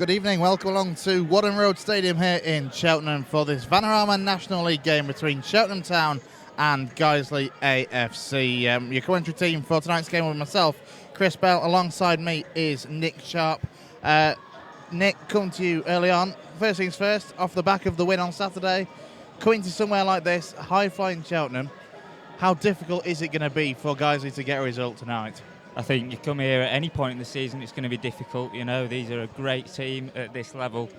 Good evening, welcome along to Whaddon Road Stadium here in Cheltenham for this Vanarama National League game between Cheltenham Town and Guiseley AFC. Your commentary team for tonight's game with myself, Chris Bell, alongside me is Nick Sharpe. Nick, coming to you early on. First things first, off the back of the win on Saturday, coming to somewhere like this, high-flying Cheltenham, how difficult is it going to be for Guiseley to get a result tonight? I think you come here at any point in the season, it's going to be difficult. You know, these are a great team at this level,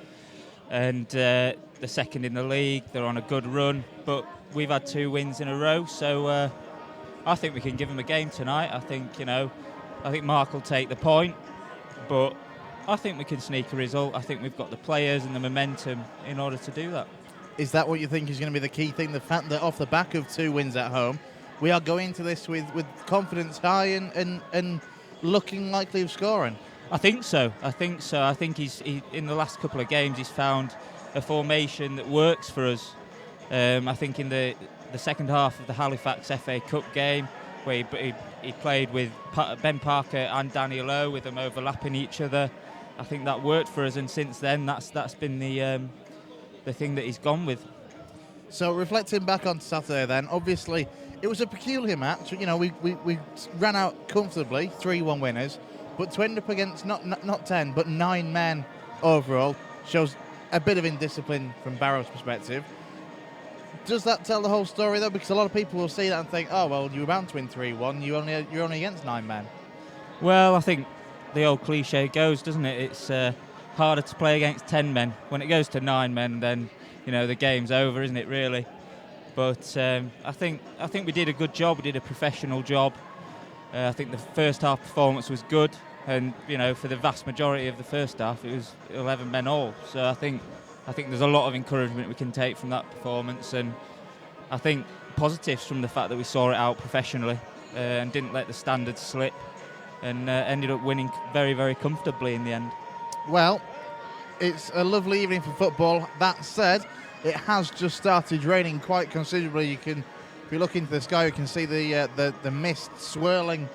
and the second in the league. They're on a good run, but we've had 2 wins in a row, so I think we can give them a game tonight. I think Mark will take the point, but I think we can sneak a result. I think we've got the players and the momentum in order to do that. Is that what you think is going to be the key thing? The fact that off the back of 2 wins at home, we are going into this with confidence high and looking likely of scoring. I think so. I think he's in the last couple of games he's found a formation that works for us. I think in the second half of the Halifax FA Cup game, where he played with Ben Parker and Danny Lowe, with them overlapping each other, I think that worked for us. And since then, that's been the thing that he's gone with. So reflecting back on Saturday, then obviously it was a peculiar match. You know, we ran out comfortably, 3-1 winners, but to end up against not 10 but 9 men overall shows a bit of indiscipline from Barrow's perspective. Does that tell the whole story though? Because a lot of people will see that and think, oh well, you were bound to win 3-1. You're only against 9 men. Well, I think the old cliche goes, doesn't it? It's harder to play against 10 men. When it goes to 9 men, then the game's over, isn't it? Really. But I think we did a good job. We did a professional job. I think the first half performance was good, and for the vast majority of the first half, it was 11 men all. So I think there's a lot of encouragement we can take from that performance, and I think positives from the fact that we saw it out professionally and didn't let the standards slip, and ended up winning very, very comfortably in the end. Well, it's a lovely evening for football. That said, it has just started raining quite considerably. You can, if you look into the sky, you can see the mist swirling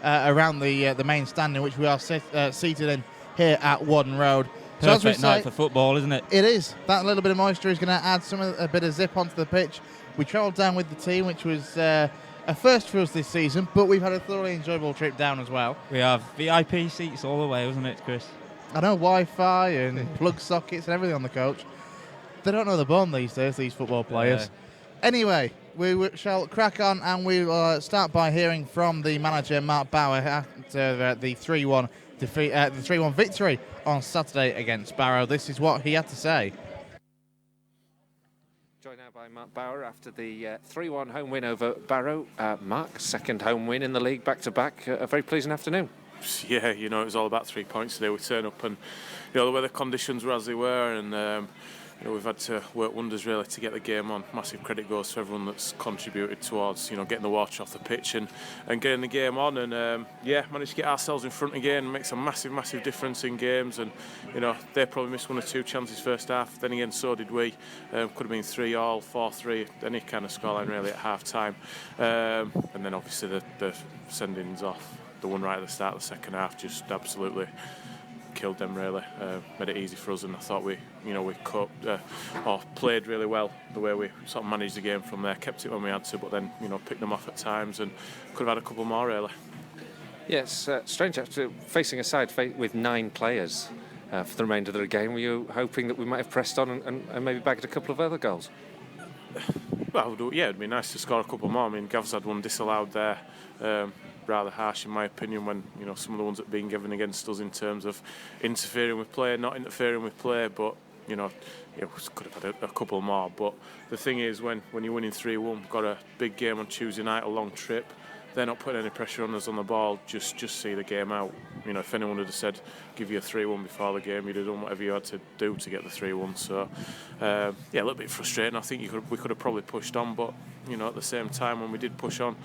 around the main stand in which we are seated in here at Whaddon Road. Perfect night for football, isn't it? It is. That little bit of moisture is going to add a bit of zip onto the pitch. We travelled down with the team, which was a first for us this season, but we've had a thoroughly enjoyable trip down as well. We have VIP seats all the way, wasn't it, Chris? I know, Wi-Fi and plug sockets and everything on the coach. They don't know the bond these days, these football players. Yeah. Anyway, we shall crack on, and we will start by hearing from the manager, Mark Bauer, after the 3-1 defeat, the 3-1 victory on Saturday against Barrow. This is what he had to say. Joined now by Mark Bauer after the 3-1 home win over Barrow. Mark, second home win in the league back-to-back. A very pleasing afternoon. Yeah, it was all about 3 points today. We turned up and, the weather conditions were as they were, and we've had to work wonders really to get the game on. Massive credit goes to everyone that's contributed towards, getting the water off the pitch and getting the game on. And managed to get ourselves in front again. Makes a massive difference in games. And they probably missed 1 or 2 chances first half. Then again, so did we. Could have been 3-all, 4-3, any kind of scoreline really at half time. And then obviously the sendings off. The one right at the start of the second half just absolutely killed them really, made it easy for us, and I thought we coped or played really well the way we sort of managed the game from there, kept it when we had to, but then picked them off at times and could have had a couple more really. Yes, strange after facing a side with 9 players for the remainder of the game. Were you hoping that we might have pressed on and maybe bagged a couple of other goals? Well, yeah, it'd be nice to score a couple more. I mean, Gav's had one disallowed there, rather harsh in my opinion, when some of the ones that have been given against us in terms of interfering with play, not interfering with play, but we could have had a couple more. But the thing is, when you're winning 3-1, got a big game on Tuesday night, a long trip, they're not putting any pressure on us on the ball, just see the game out. If anyone had said give you a 3-1 before the game, you'd have done whatever you had to do to get the 3-1. So a little bit frustrating. I think we could have probably pushed on, but at the same time, when we did push on,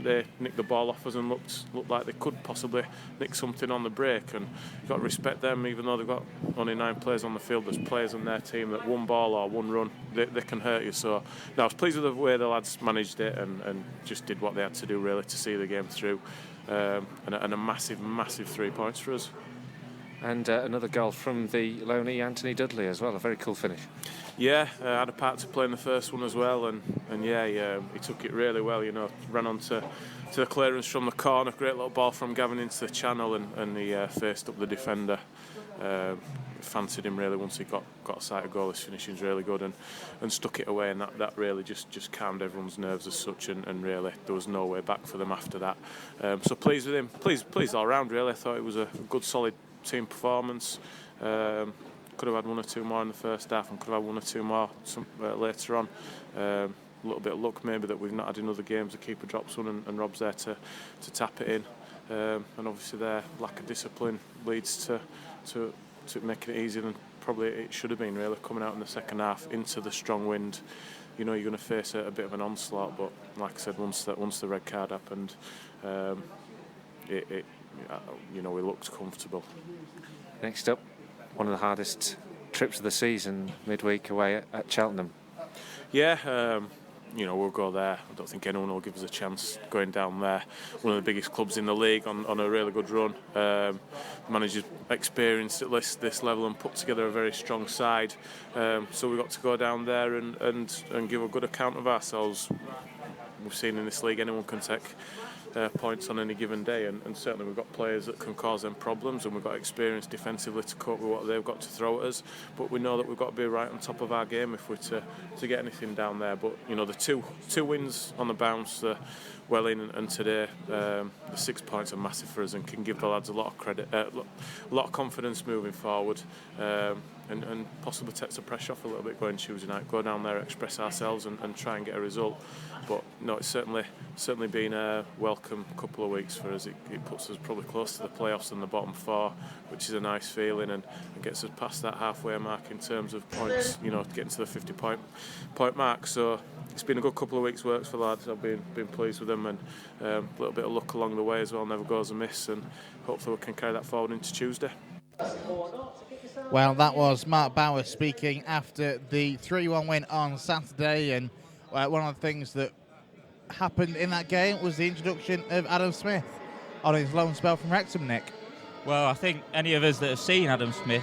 they nicked the ball off us and looked like they could possibly nick something on the break. And you've got to respect them, even though they've got only 9 players on the field. There's players on their team that one ball or one run, they can hurt you. So I was pleased with the way the lads managed it and just did what they had to do really to see the game through. And a massive 3 points for us. and another goal from the loanee Anthony Dudley as well. A very cool finish. Yeah, had a part to play in the first one as well, and yeah, he took it really well. Ran on to the clearance from the corner, great little ball from Gavin into the channel, and he faced up the defender. Fancied him really once he got a sight of goal. His finishing's really good, and stuck it away, and that really just calmed everyone's nerves as such, and really there was no way back for them after that. So pleased with him, pleased all round really. I thought it was a good solid team performance. Could have had one or two more in the first half, and could have had one or two more later on. A little bit of luck maybe that we've not had in other games. The keeper drops one and Rob's there to tap it in, and obviously their lack of discipline leads to making it easier than probably it should have been really. Coming out in the second half into the strong wind, you're going to face a bit of an onslaught, but like I said, once the red card happened, we looked comfortable. Next up, one of the hardest trips of the season, midweek away at Cheltenham. Yeah, we'll go there. I don't think anyone will give us a chance going down there. One of the biggest clubs in the league on a really good run. The manager's experienced at this level and put together a very strong side. So we got to go down there and give a good account of ourselves. We've seen in this league anyone can take points on any given day, and certainly we've got players that can cause them problems, and we've got experience defensively to cope with what they've got to throw at us, but we know that we've got to be right on top of our game if we're to get anything down there. But the two wins on the bounce, Welling and today, the 6 points are massive for us and can give the lads a lot of credit, a lot of confidence moving forward, and possibly take some pressure off a little bit going Tuesday night, go down there, express ourselves and try and get a result. But no, it's certainly been a welcome couple of weeks for us. It puts us probably close to the playoffs and the bottom four, which is a nice feeling, and gets us past that halfway mark in terms of points, getting to the 50 point mark. So it's been a good couple of weeks' work for the lads. I've been pleased with them, and a little bit of luck along the way as well, never goes amiss, and hopefully we can carry that forward into Tuesday. Well, that was Mark Bowers speaking after the 3-1 win on Saturday, and one of the things that happened in that game was the introduction of Adam Smith on his loan spell from Wrexham, Nick. Well, I think any of us that have seen Adam Smith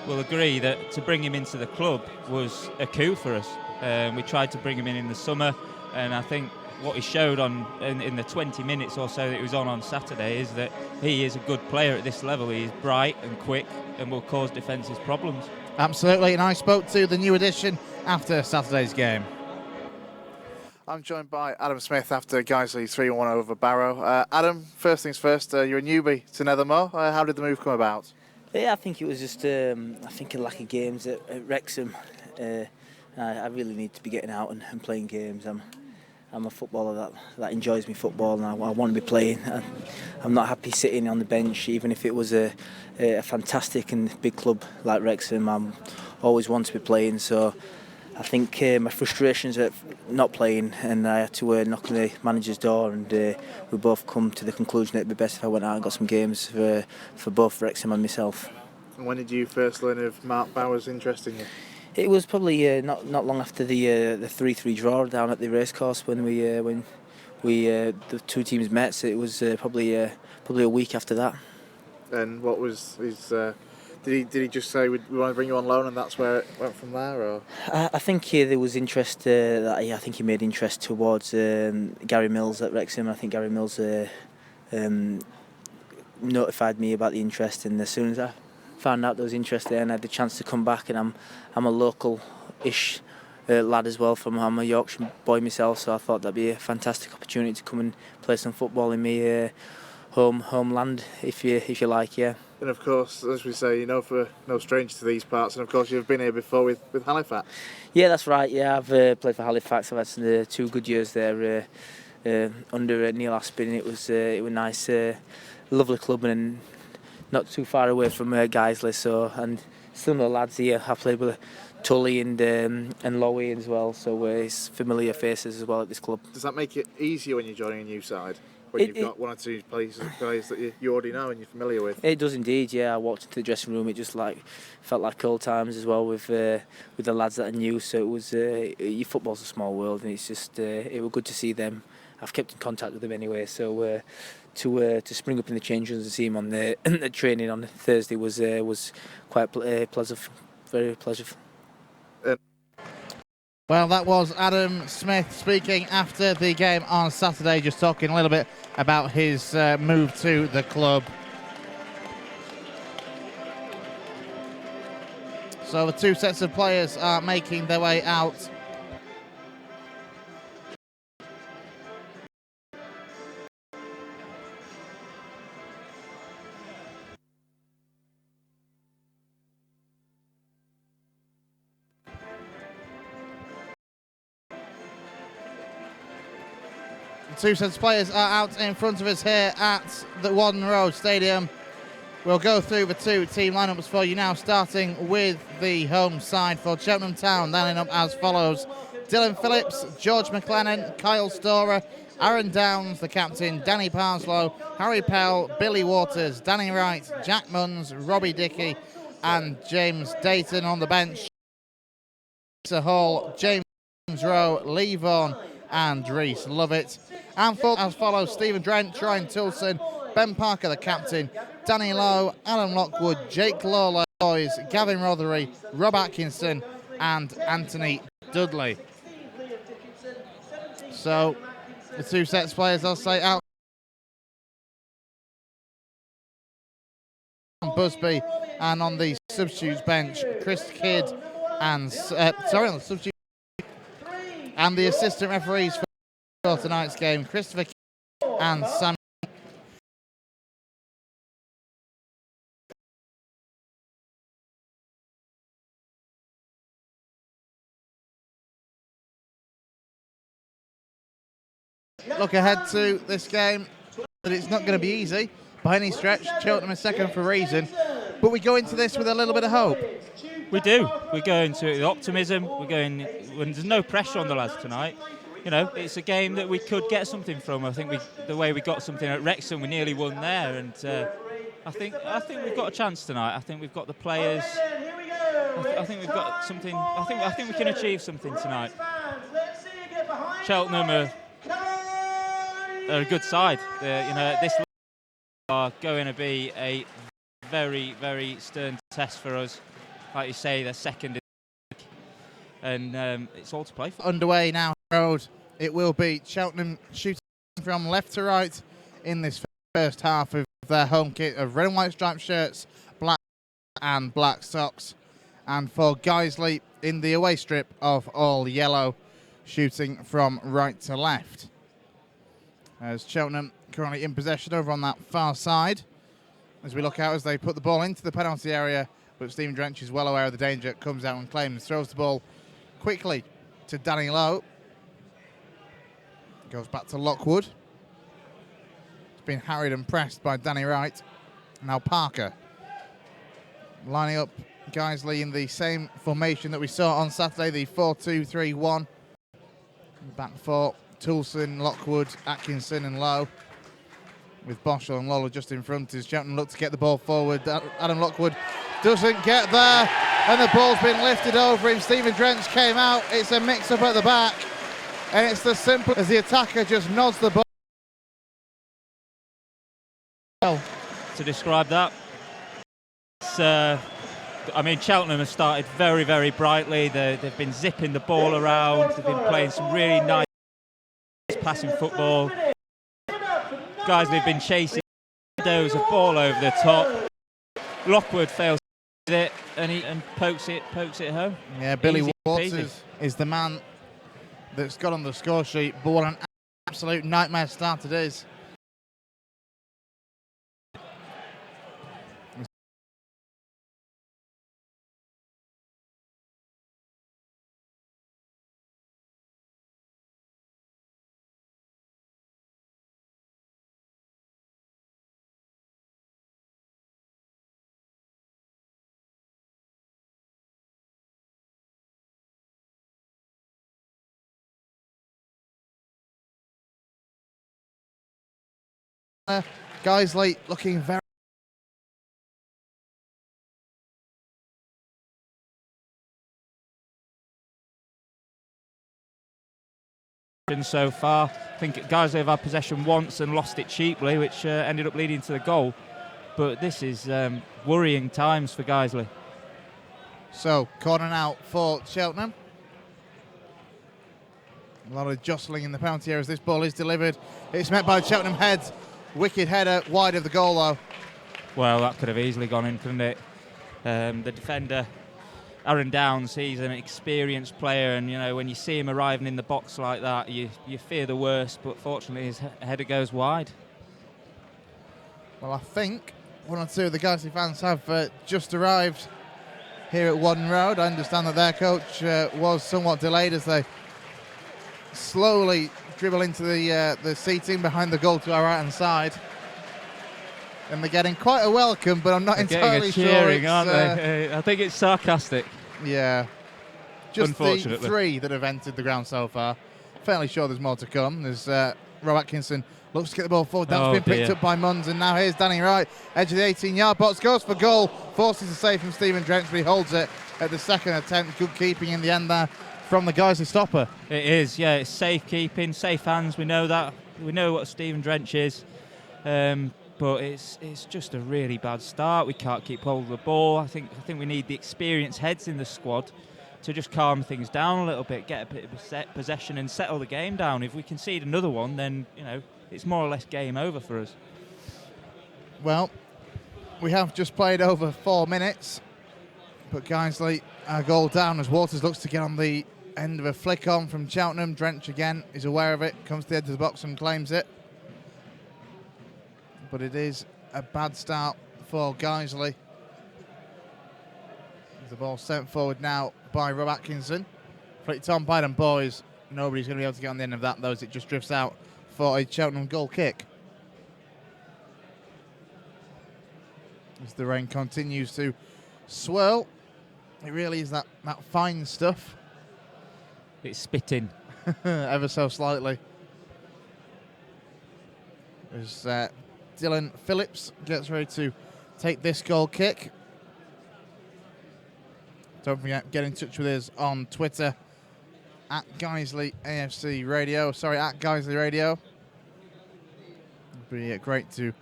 will agree that to bring him into the club was a coup for us. We tried to bring him in the summer, and I think what he showed in the 20 minutes or so that he was on Saturday is that he is a good player at this level. He is bright and quick and will cause defences problems. Absolutely, and I spoke to the new addition after Saturday's game. I'm joined by Adam Smith after Guiseley 3-1 over Barrow. Adam, first things first, you're a newbie to Nethermore. How did the move come about? Yeah, I think it was just a lack of games at Wrexham. I really need to be getting out and playing games. I'm a footballer that enjoys me football, and I want to be playing. I'm not happy sitting on the bench, even if it was a fantastic and big club like Wrexham. I always want to be playing, so I think my frustrations at not playing, and I had to knock on the manager's door, and we both come to the conclusion that it'd be best if I went out and got some games for both Wrexham and myself. And when did you first learn of Mark Bowers' interest in you? It was probably not long after the 3-3 draw down at the racecourse when the two teams met. So it was probably a week after that. And what was his? Did he just say we want to bring you on loan, and that's where it went from there? Or I think there was interest. I think he made interest towards Gary Mills at Wrexham. I think Gary Mills notified me about the interest, and as soon as I found out there was interest there and I had the chance to come back, and I'm a local-ish lad as well. I'm a Yorkshire boy myself, so I thought that'd be a fantastic opportunity to come and play some football in my homeland, if you like, yeah. And of course, as we say, for no stranger to these parts, and of course you've been here before with Halifax. Yeah, that's right. Yeah, I've played for Halifax. I've had 2 good years there under Neil Aspin. It was nice, lovely club, and not too far away from Guiseley. So, and some of the lads here I played with Tully and Lowy as well. So it's familiar faces as well at this club. Does that make it easier when you're joining a new side? When you've got one or two players that you already know and you're familiar with? It does indeed, yeah. I walked into the dressing room, it just felt like old times as well with the lads that I knew. So it was, your football's a small world, and it's just it was good to see them I've kept in contact with him anyway. So to spring up in the change rooms and see him on the training on Thursday was quite pleasant, very pleasant. Well, that was Adam Smith speaking after the game on Saturday, just talking a little bit about his move to the club. So the two sets of players are making their way out. Two sets of players are out in front of us here at the Wharton Road Stadium. We'll go through the two team lineups for you now, starting with the home side for Cheltenham Town, lining up as follows: Dylan Phillips, George McLennan, Kyle Storer, Aaron Downs, the captain, Danny Parslow, Harry Pell, Billy Waters, Danny Wright, Jack Munns, Robbie Dickey, and James Dayton on the bench. Lisa Hall, James Rowe, Lee Vaughan, and Reese Lovett. And for as follows: Stephen Drench, Ryan Tilson, Ben Parker, the captain, Danny Lowe, Adam Lockwood, Jake Lawler, boys, Gavin Rothery, Rob Atkinson, and Anthony Dudley. So the two sets of players, I'll say, out on Busby, and on the substitutes bench, Chris Kidd and on the substitute and the assistant referees for tonight's game, Christopher Kidd and Sam. Look ahead to this game, that it's not going to be easy by any stretch. Cheltenham is second for a reason, but we go into this with a little bit of hope. We do. We go into it with optimism. We're going when there's no pressure on the lads tonight. You know, it's a game that we could get something from. I think the way we got something at Wrexham, we nearly won there, and I think we've got a chance tonight. I think we've got the players. I think we've got something. I think we can achieve something tonight. Cheltenham are a good side. This are going to be a very, very stern test for us. Like you say, they're second, and it's all to play for. Underway now, road. It will be Cheltenham shooting from left to right in this first half of their home kit of red and white striped shirts, black and black socks, and for Guiseley in the away strip of all yellow, shooting from right to left. As Cheltenham currently in possession over on that far side. As we look out as they put the ball into the penalty area, but Stephen Drench is well aware of the danger, comes out and claims, throws the ball quickly to Danny Lowe. Goes back to Lockwood. It's been harried and pressed by Danny Wright. Now Parker. Lining up Guiseley in the same formation that we saw on Saturday, the 4-2-3-1. Back four, Toulson, Lockwood, Atkinson and Lowe, with Boschel and Lawler just in front as Cheltenham look to get the ball forward. Adam Lockwood doesn't get there, and the ball's been lifted over him. Stephen Drench came out. It's a mix-up at the back, and it's the simple as the attacker just nods the ball. To describe that, Cheltenham have started very, very brightly. They've been zipping the ball around. They've been playing some really nice passing football. Guys, they've been chasing windows, a ball over the top. Lockwood fails with it and pokes it home. Yeah, Billy Easy Waters peasy. is the man that's got on the score sheet, but what an absolute nightmare start it is. Guiseley looking very so far. I think Guiseley have had possession once and lost it cheaply, which ended up leading to the goal. But this is worrying times for Guiseley. So, corner now for Cheltenham. A lot of jostling in the penalty area as this ball is delivered. It's met by Cheltenham heads. Wicked header, wide of the goal though. Well, that could have easily gone in, couldn't it? The defender, Aaron Downs, he's an experienced player, and you know, when you see him arriving in the box like that, you fear the worst, but fortunately his header goes wide. Well, I think one or two of the Guiseley fans have just arrived here at Wharton Road. I understand that their coach was somewhat delayed as they slowly dribble into the seating behind the goal to our right-hand side. And they're getting quite a welcome, but I'm not entirely sure. Cheering, aren't they? I think it's sarcastic. Yeah. Just unfortunately. the 3 that have entered the ground so far. Fairly sure there's more to come. There's Rob Atkinson looks to get the ball forward. That's been picked up by Munns, and now here's Danny Wright. Edge of the 18-yard box, goes for goal. Forces a save from Stephen Drench, but he holds it at the second attempt. Good keeping in the end there from the Guiseley stopper. It is, yeah. It's safe keeping, safe hands. We know that. We know what Stephen Drench is. But it's just a really bad start. We can't keep hold of the ball. I think we need the experienced heads in the squad to just calm things down a little bit, get a bit of possession and settle the game down. If we concede another one, then it's more or less game over for us. Well, we have just played over 4 minutes, but Guiseley are goal down as Waters looks to get on the end of a flick on from Cheltenham. Drench again is aware of it, comes to the edge of the box and claims it. But it is a bad start for Guiseley. The ball sent forward now by Rob Atkinson. Flicked on by them boys. Nobody's going to be able to get on the end of that, though, as it just drifts out for a Cheltenham goal kick. As the rain continues to swirl, it really is that fine stuff. It's spitting. Ever so slightly. As Dylan Phillips gets ready to take this goal kick. Don't forget, get in touch with us on Twitter at Guiseley AFC Radio. Sorry, at Guiseley Radio. It'd be great to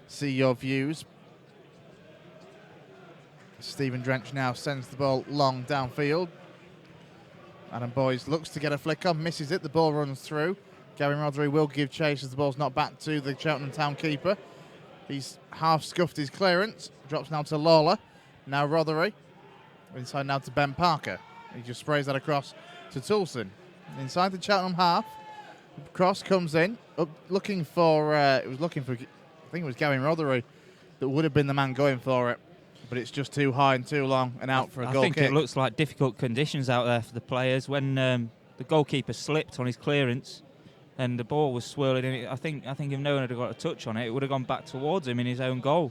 see your views. Stephen Drench now sends the ball long downfield. Adam Boys looks to get a flick on, misses it. The ball runs through. Gavin Rothery will give chase as the ball's not back to the Cheltenham Town keeper. He's half scuffed his clearance. Drops now to Lawler. Now Rothery. Inside now to Ben Parker. He just sprays that across to Toulson. Inside the Cheltenham half. Cross comes in. Up looking for, I think it was Gavin Rothery that would have been the man going for it. But it's just too high and too long and out for a goal kick. I think it looks like difficult conditions out there for the players. When the goalkeeper slipped on his clearance and the ball was swirling in, I think if no one had got a touch on it, it would have gone back towards him in his own goal.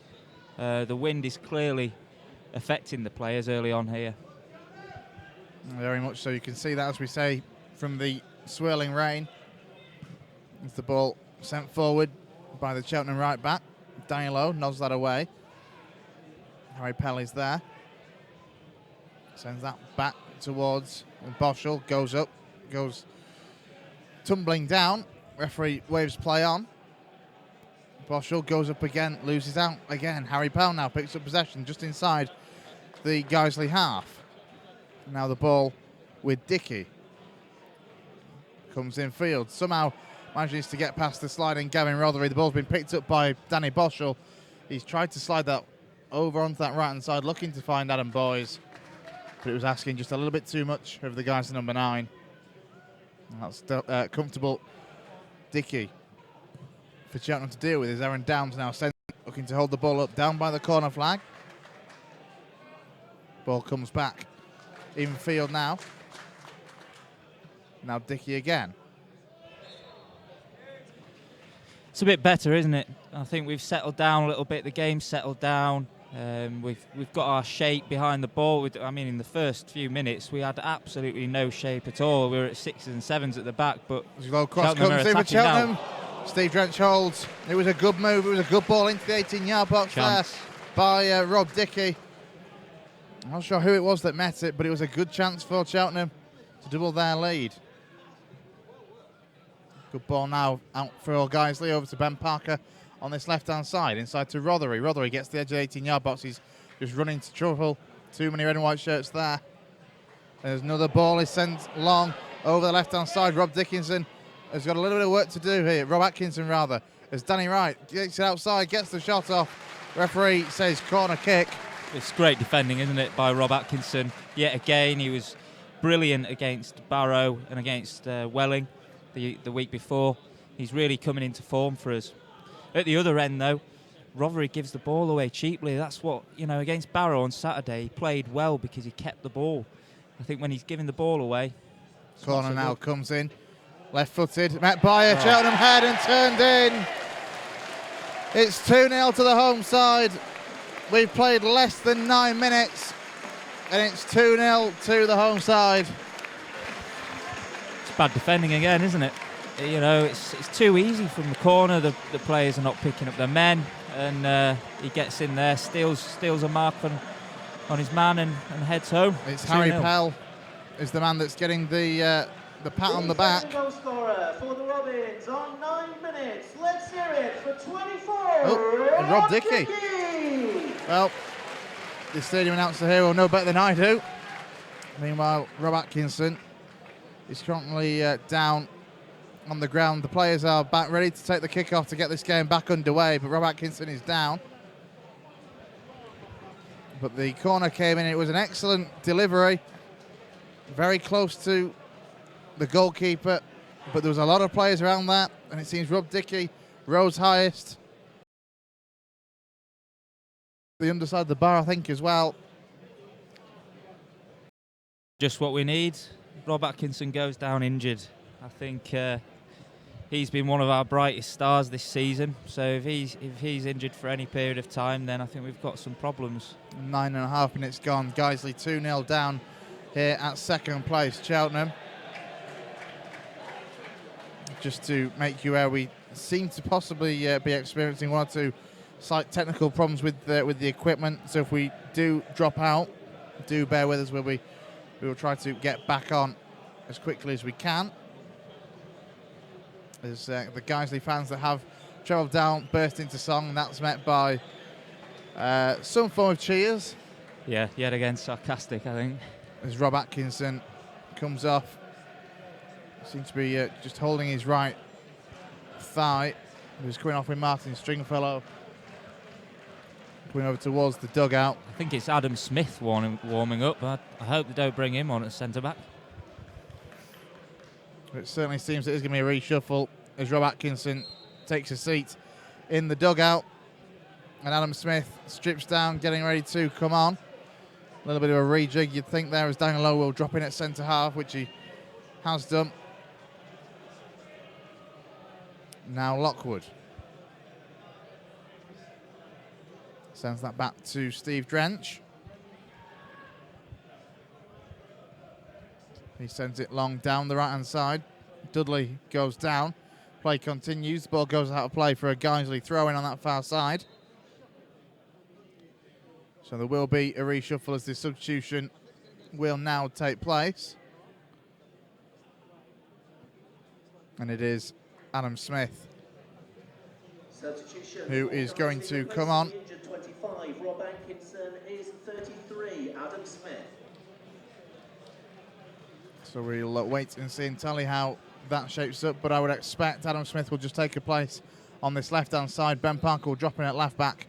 The wind is clearly affecting the players early on here. Very much so. You can see that, as we say, from the swirling rain. As the ball sent forward by the Cheltenham right back. Danilo nods that away. Harry Pell is there. Sends that back towards Boschel. Goes up. Goes tumbling down. Referee waves play on. Boschel goes up again. Loses out again. Harry Pell now picks up possession just inside the Guiseley half. Now the ball with Dickey. Comes in field. Somehow manages to get past the sliding Gavin Rothery. The ball's been picked up by Danny Boschel. He's tried to slide that over onto that right-hand side, looking to find Adam Boys. But it was asking just a little bit too much of the guys in number 9. That's comfortable Dickey for Cheltenham to deal with. Is Aaron Downs now looking to hold the ball up, down by the corner flag. Ball comes back in field now. Now Dickey again. It's a bit better, isn't it? I think we've settled down a little bit. The game's settled down. We've got our shape behind the ball. In the first few minutes, we had absolutely no shape at all. We were at 6s and 7s at the back, but low cross comes in for Cheltenham. Steve Drench holds. It was a good move. It was a good ball into the 18-yard box there by Rob Dickey. I'm not sure who it was that met it, but it was a good chance for Cheltenham to double their lead. Good ball now out for Guiseley, over to Ben Parker on this left-hand side, inside to Rothery. Rothery gets to the edge of the 18-yard box. He's just running to trouble. Too many red and white shirts there. There's another ball is sent long over the left-hand side. Rob Dickinson has got a little bit of work to do here. Rob Atkinson, rather, as Danny Wright gets it outside, gets the shot off. Referee says corner kick. It's great defending, isn't it, by Rob Atkinson. Yet again, he was brilliant against Barrow and against Welling the week before. He's really coming into form for us. At the other end, though, Rothery gives the ball away cheaply. That's what, against Barrow on Saturday, he played well because he kept the ball. I think when he's giving the ball away... Corner now comes in. Left-footed, met by a Cheltenham head and turned in. It's 2-0 to the home side. We've played less than 9 minutes, and it's 2-0 to the home side. It's bad defending again, isn't it? It's too easy from the corner. The players are not picking up their men, and he gets in there, steals a mark on his man, and heads home. It's Harry Pell is the man that's getting the pat on the back. Goal scorer for the Robins on 9 minutes. Let's hear it for 24. And Rob Dickey. Well, the stadium announcer here will know better than I do. Meanwhile, Rob Atkinson is currently down on the ground. The players are back ready to take the kick-off to get this game back underway, but Rob Atkinson is down. But the corner came in. It was an excellent delivery. Very close to the goalkeeper, but there was a lot of players around that, and it seems Rob Dickey rose highest. The underside of the bar, I think, as well. Just what we need. Rob Atkinson goes down injured. I think he's been one of our brightest stars this season. So if he's injured for any period of time, then I think we've got some problems. 9.5 minutes gone. Guiseley 2-0 down here at second place, Cheltenham. Just to make you aware, we seem to possibly be experiencing one or two slight technical problems with the equipment. So if we do drop out, do bear with us. We will try to get back on as quickly as we can. As the Guiseley fans that have travelled down burst into song, and that's met by some form of cheers. Yeah, yet again sarcastic, I think. As Rob Atkinson comes off, seems to be just holding his right thigh. He was coming off with Martin Stringfellow. Coming over towards the dugout. I think it's Adam Smith warming up. I hope they don't bring him on at centre-back. It certainly seems it is going to be a reshuffle as Rob Atkinson takes a seat in the dugout. And Adam Smith strips down, getting ready to come on. A little bit of a rejig, you'd think, there, as Daniel Lowe will drop in at centre-half, which he has done. Now Lockwood. Sends that back to Steve Drench. He sends it long down the right-hand side. Dudley goes down. Play continues. The ball goes out of play for a Guiseley throw-in on that far side. So there will be a reshuffle as the substitution will now take place. And it is Adam Smith who is going to come on. 25. Rob Atkinson is 33. Adam Smith. So we'll wait and see and tally how that shapes up, but I would expect Adam Smith will just take a place on this left-hand side. Ben Parker will drop in at left-back,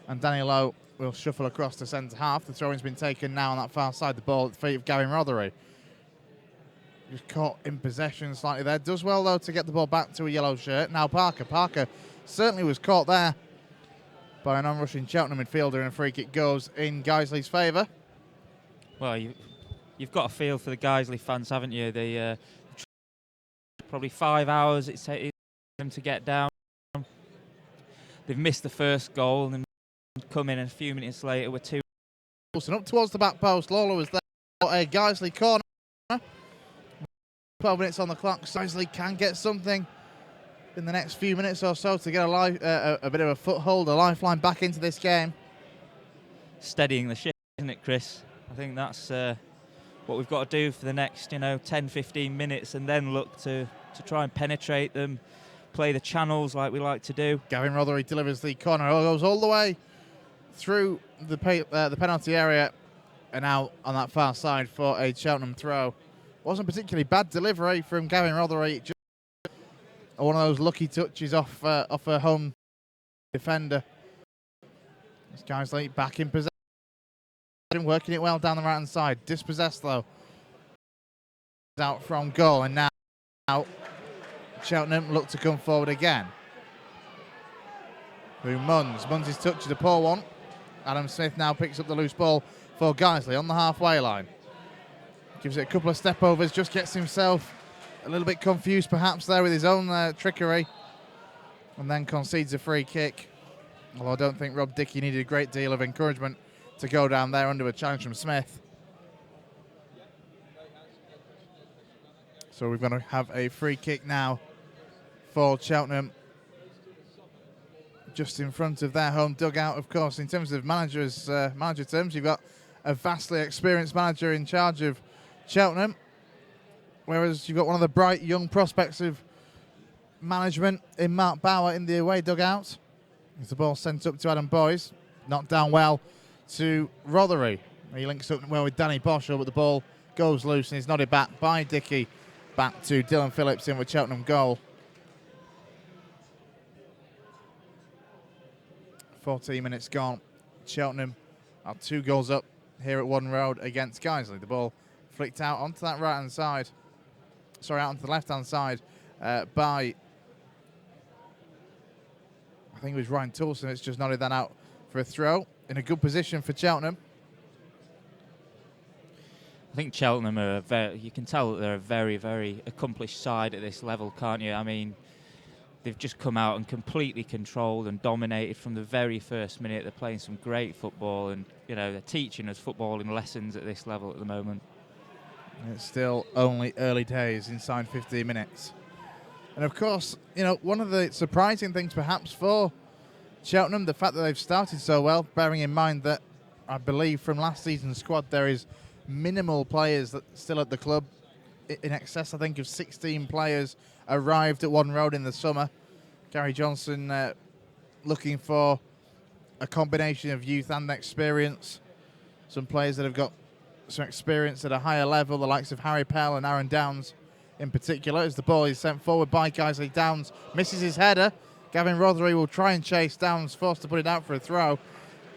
and Danny Lowe will shuffle across to centre-half. The throw-in's been taken now on that far side. The ball at the feet of Gavin Rothery. Just caught in possession slightly there. Does well, though, to get the ball back to a yellow shirt. Now Parker. Parker certainly was caught there by an on-rushing Cheltenham midfielder, and a free kick goes in Guiseley's favour. Well, you've got a feel for the Guiseley fans, haven't you? They probably 5 hours it's taken them to get down. They've missed the first goal and come in a few minutes later with two. And up towards the back post, Lawler was there for a Guiseley corner. 12 minutes on the clock. Guiseley can get something in the next few minutes or so to get a bit of a foothold, a lifeline back into this game. Steadying the ship, isn't it, Chris? I think that's what we've got to do for the next 10, 15 minutes, and then look to try and penetrate them, play the channels like we like to do. Gavin Rothery delivers the corner, goes all the way through the penalty area and out on that far side for a Cheltenham throw. Wasn't particularly bad delivery from Gavin Rothery, just one of those lucky touches off a home defender. This Guiseley back in possession, working it well down the right hand side. Dispossessed though. Out from goal, and now Cheltenham look to come forward again. Through Munns. Munns' touch is a poor one. Adam Smith now picks up the loose ball for Guiseley on the halfway line. Gives it a couple of step overs, just gets himself a little bit confused perhaps there with his own trickery, and then concedes a free kick. Although I don't think Rob Dickey needed a great deal of encouragement to go down there under a challenge from Smith. So we're going to have a free kick now for Cheltenham, just in front of their home dugout. Of course, in terms of manager terms, you've got a vastly experienced manager in charge of Cheltenham, whereas you've got one of the bright young prospects of management in Mark Bauer in the away dugout. As the ball sent up to Adam Boyes, knocked down well to Rothery. He links up well with Danny Boschel, but the ball goes loose and is nodded back by Dickey. Back to Dylan Phillips in with Cheltenham goal. 14 minutes gone. Cheltenham are 2 goals up here at Whaddon Road against Guiseley. The ball flicked out onto that right-hand side. Sorry, out onto the left-hand side by, I think it was Ryan Toulson. It's just nodded that out for a throw. In a good position for Cheltenham. I think Cheltenham are you can tell that they're a very, very accomplished side at this level, can't you? I mean, they've just come out and completely controlled and dominated from the very first minute. They're playing some great football, and they're teaching us footballing lessons at this level at the moment. It's still only early days, inside 15 minutes. And of course, one of the surprising things perhaps for Cheltenham, the fact that they've started so well, bearing in mind that I believe from last season's squad there is minimal players that still at the club. In excess, I think, of 16 players arrived at Whaddon Road in the summer. Gary Johnson looking for a combination of youth and experience. Some players that have got some experience at a higher level, the likes of Harry Pell and Aaron Downs in particular. As the ball is sent forward by Guiseley, Downs misses his header. Gavin Rothery will try and chase Downs, forced to put it out for a throw.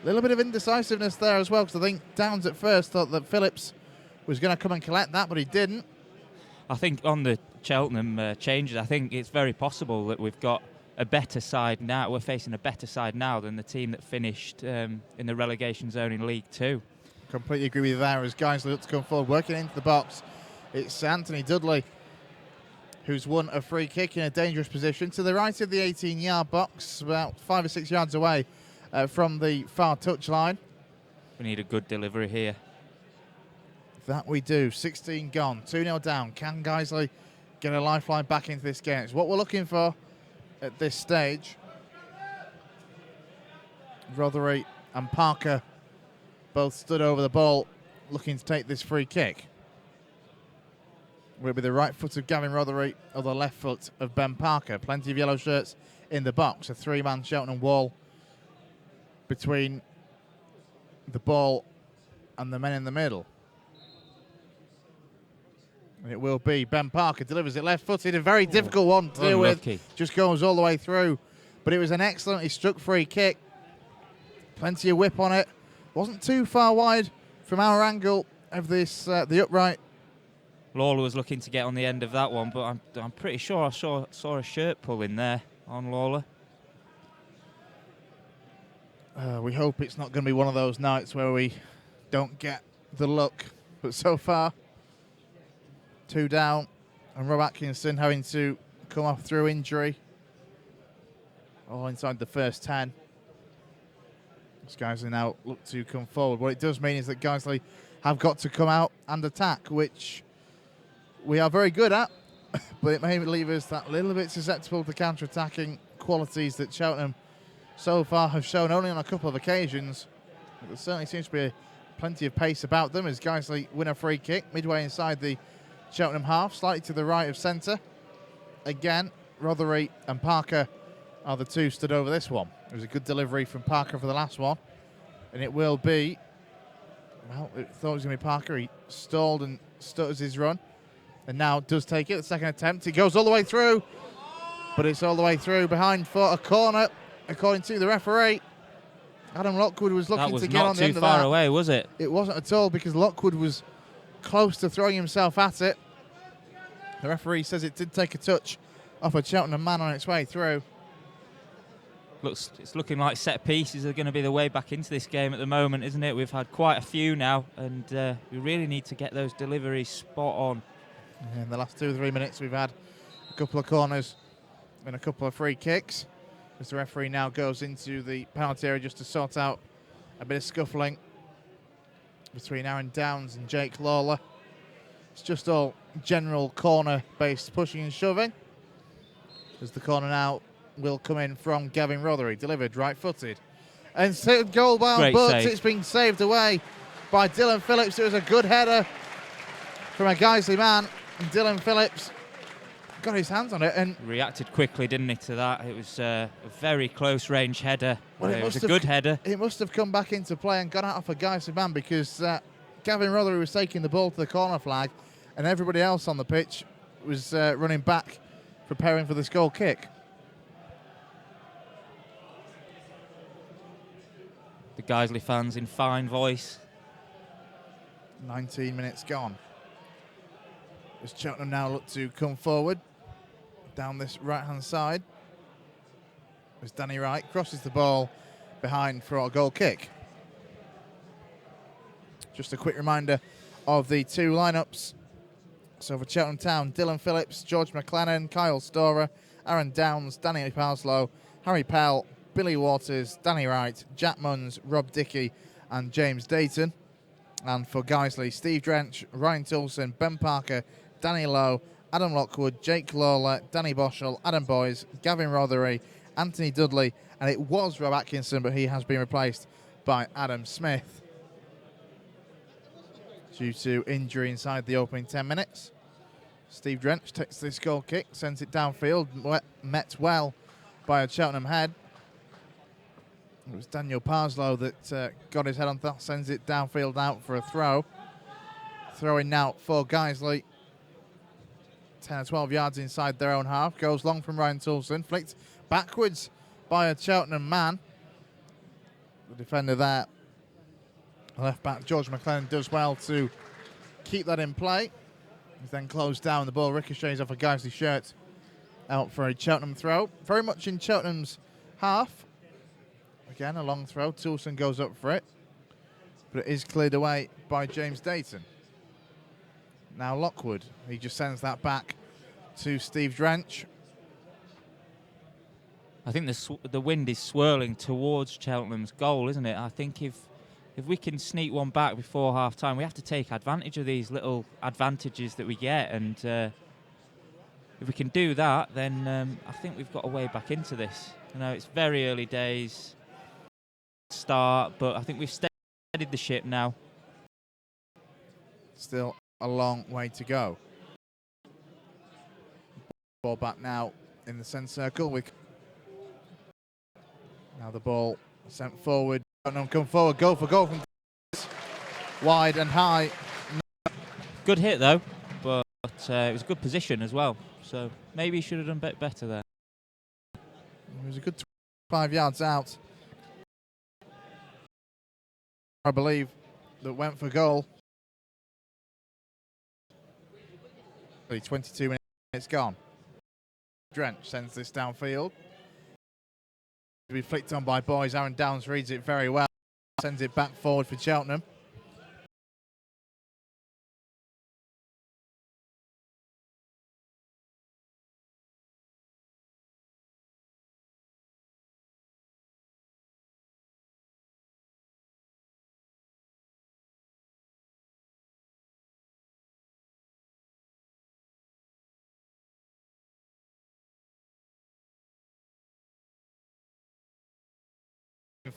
A little bit of indecisiveness there as well, because I think Downs at first thought that Phillips was going to come and collect that, but he didn't. I think on the Cheltenham changes, I think it's very possible that we've got a better side now. We're facing a better side now than the team that finished in the relegation zone in League Two. Completely agree with you there as Guiseley look to come forward, working into the box. It's Anthony Dudley who's won a free kick in a dangerous position to the right of the 18-yard box, about 5 or 6 yards away from the far touchline. We need a good delivery here. That we do. 16 gone, 2-0 down. Can Guiseley get a lifeline back into this game? It's what we're looking for at this stage. Rothery and Parker both stood over the ball looking to take this free kick. Will be the right foot of Gavin Rothery or the left foot of Ben Parker. Plenty of yellow shirts in the box. A 3-man Cheltenham wall between the ball and the men in the middle. And it will be Ben Parker delivers it left-footed. A very difficult one to deal with. Just goes all the way through. But it was an excellently struck free kick. Plenty of whip on it. Wasn't too far wide from our angle of this the upright. Lawler was looking to get on the end of that one, but I'm pretty sure I saw a shirt pull in there on Lawler. We hope it's not going to be one of those nights where we don't get the luck. But so far, 2 down, and Rob Atkinson having to come off through injury. All inside the first 10. These Guiseley now look to come forward. What it does mean is that Guiseley have got to come out and attack, which we are very good at, but it may leave us that little bit susceptible to counter-attacking qualities that Cheltenham so far have shown only on a couple of occasions. There certainly seems to be plenty of pace about them as Guiseley win a free kick midway inside the Cheltenham half, slightly to the right of centre. Again, Rothery and Parker are the two stood over this one. It was a good delivery from Parker for the last one, and it will be, well, I thought it was going to be Parker. He stalled and stutters his run, and now does take it. The second attempt, it goes all the way through, but it's all the way through behind for a corner, according to the referee. Adam Lockwood was looking to get on the end of that. That was not too far away, was it? It wasn't at all, because Lockwood was close to throwing himself at it. The referee says it did take a touch off a Cheltenham man on its way through. It's looking like set pieces are going to be the way back into this game at the moment, isn't it? We've had quite a few now, and we really need to get those deliveries spot on. In the last 2 or 3 minutes, we've had a couple of corners and a couple of free kicks, as the referee now goes into the penalty area just to sort out a bit of scuffling between Aaron Downs and Jake Lawler. It's just all general corner-based pushing and shoving, as the corner now will come in from Gavin Rothery, delivered right-footed. And goal bound, but save. It's been saved away by Dylan Phillips. It was a good header from a Guiseley man, and Dylan Phillips got his hands on it and reacted quickly, didn't he, to that? It was a very close range header. Well, it was a good header. It must have come back into play and gone out of a Guiseley man, because Gavin Rothery was taking the ball to the corner flag, and everybody else on the pitch was running back, preparing for this goal kick. The Guiseley fans in fine voice. 19 minutes gone. As Cheltenham now look to come forward down this right-hand side, as Danny Wright crosses the ball behind for a goal kick. Just a quick reminder of the two lineups. So for Cheltenham Town, Dylan Phillips, George McLennan, Kyle Storer, Aaron Downs, Danny Parslow, Harry Pell, Billy Waters, Danny Wright, Jack Munns, Rob Dickey and James Dayton. And for Guiseley, Steve Drench, Ryan Toulson, Ben Parker, Danny Lowe, Adam Lockwood, Jake Lawler, Danny Boschel, Adam Boys, Gavin Rothery, Anthony Dudley, and it was Rob Atkinson, but he has been replaced by Adam Smith due to injury inside the opening 10 minutes. Steve Drench takes this goal kick, sends it downfield, met well by a Cheltenham head. It was Daniel Parslow that got his head on that, sends it downfield out for a throw. Throwing now for Guiseley. 10 or 12 yards inside their own half. Goes long from Ryan Toulson. Flicked backwards by a Cheltenham man. The defender there, left back George McLennan, does well to keep that in play. He's then closed down. The ball ricochets off a Guiseley shirt out for a Cheltenham throw. Very much in Cheltenham's half. Again, a long throw. Toulson goes up for it, but it is cleared away by James Dayton. Now Lockwood, he just sends that back to Steve Drench. I think the wind is swirling towards Cheltenham's goal, isn't it? I think if we can sneak one back before half-time, we have to take advantage of these little advantages that we get, and if we can do that, then I think we've got a way back into this. You know, it's very early days start, but I think we've steadied the ship now. Still a long way to go. Ball back now in the centre circle. Now the ball sent forward. Come forward, go for goal from wide and high. Good hit though, but it was a good position as well. So maybe he should have done a bit better there. It was a good 5 yards out, I believe, that went for goal. 22 minutes gone. Drench sends this downfield. To be flicked on by Boys. Aaron Downs reads it very well. Sends it back forward for Cheltenham.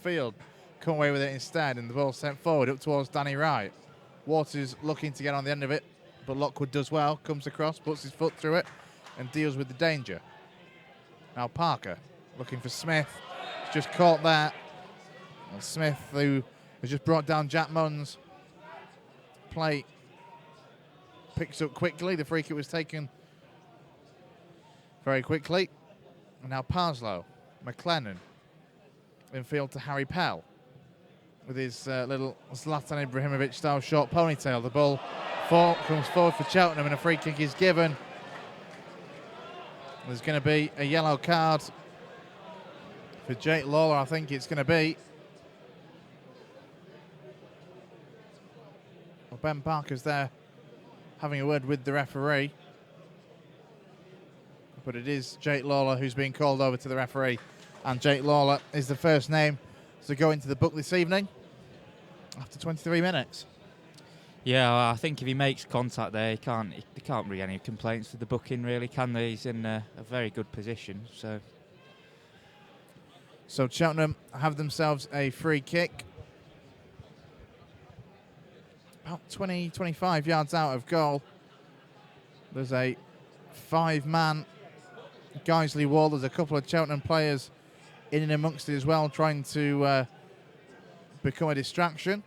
Field. come away with it instead, and the ball sent forward up towards Danny Wright. Waters looking to get on the end of it, but Lockwood does well, comes across, puts his foot through it, and deals with the danger. Now Parker looking for Smith. He's just caught there. And Smith, who has just brought down Jack Munn's play, picks up quickly. The free kick was taken very quickly. And now Parslow, McLennan, infield to Harry Pell with his little Zlatan Ibrahimovic style short ponytail. The ball comes forward for Cheltenham and a free kick is given. There's going to be a yellow card for Jake Lawler, I think it's going to be. Well, Ben Parker's there having a word with the referee. But it is Jake Lawler who's being called over to the referee. And Jake Lawler is the first name to go into the book this evening after 23 minutes. Yeah, I think if he makes contact there, there can't be any complaints with the booking, really, can there? He's in a very good position. So Cheltenham have themselves a free kick. About 20, 25 yards out of goal. There's a 5-man Guiseley wall. There's a couple of Cheltenham players in and amongst it as well, trying to become a distraction.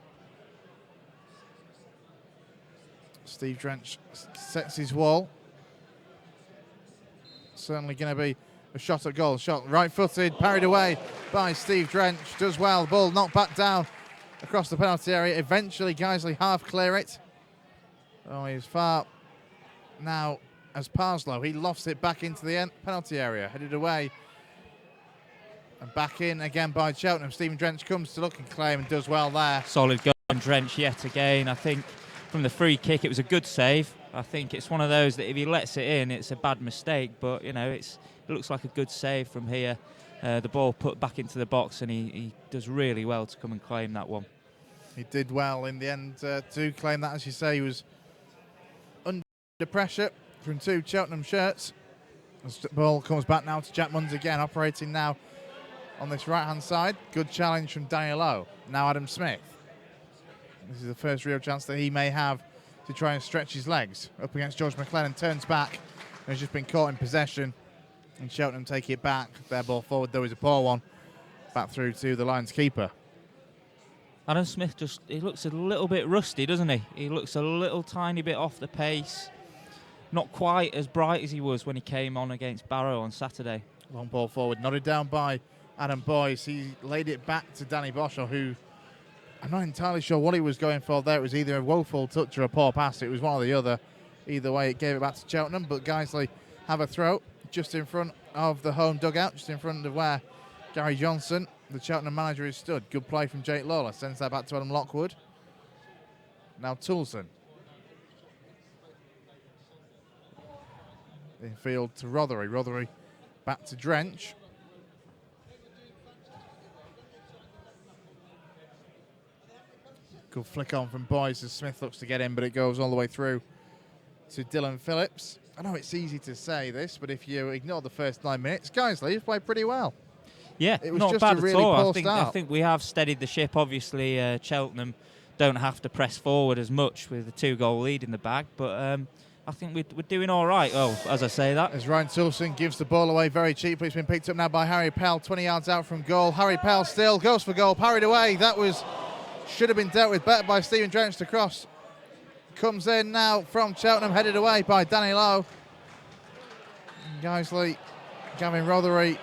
Steve Drench sets his wall. Certainly going to be a shot at goal. Shot right-footed, parried away by Steve Drench. Does well. Ball knocked back down across the penalty area. Eventually, Guiseley half clear it. Oh, he's far now as Parslow. He lofts it back into the penalty area. Headed away. And back in again by Cheltenham. Stephen Drench comes to look and claim and does well there. Solid goal from Drench yet again. I think from the free kick, it was a good save. I think it's one of those that if he lets it in, it's a bad mistake. But, you know, it looks like a good save from here. The ball put back into the box, and he does really well to come and claim that one. He did well in the end to claim that, as you say. He was under pressure from two Cheltenham shirts. The ball comes back now to Jack Munns again, operating now on this right-hand side. Good challenge from Daniel Lowe. Now Adam Smith. This is the first real chance that he may have to try and stretch his legs. Up against George McLennan, turns back and has just been caught in possession. And Cheltenham take it back. Their ball forward, though, is a poor one. Back through to the Lions keeper. Adam Smith he looks a little bit rusty, doesn't he? He looks a little tiny bit off the pace. Not quite as bright as he was when he came on against Barrow on Saturday. Long ball forward, nodded down by Adam Boyce. He laid it back to Danny Boschel, who I'm not entirely sure what he was going for there. It was either a woeful touch or a poor pass. It was one or the other. Either way, it gave it back to Cheltenham, but Guiseley have a throw just in front of the home dugout, just in front of where Gary Johnson, the Cheltenham manager, is stood. Good play from Jake Lawler. Sends that back to Adam Lockwood. Now Toulson. Infield to Rothery. Rothery back to Drench. Good flick on from Boyce as Smith looks to get in, but it goes all the way through to Dylan Phillips. I know it's easy to say this, but if you ignore the first 9 minutes, Guiseley have played pretty well. Yeah, it was not just bad a really at all. poor start. I think we have steadied the ship. Obviously, Cheltenham don't have to press forward as much with a 2-goal lead in the bag, but I think we're doing all right. Oh, as I say that. As Ryan Toulson gives the ball away very cheaply. It's been picked up now by Harry Pell, 20 yards out from goal. Harry Pell still goes for goal, parried away. That should have been dealt with better by Stephen Drench to cross. Comes in now from Cheltenham, headed away by Danny Lowe. Guiseley, Gavin Rothery,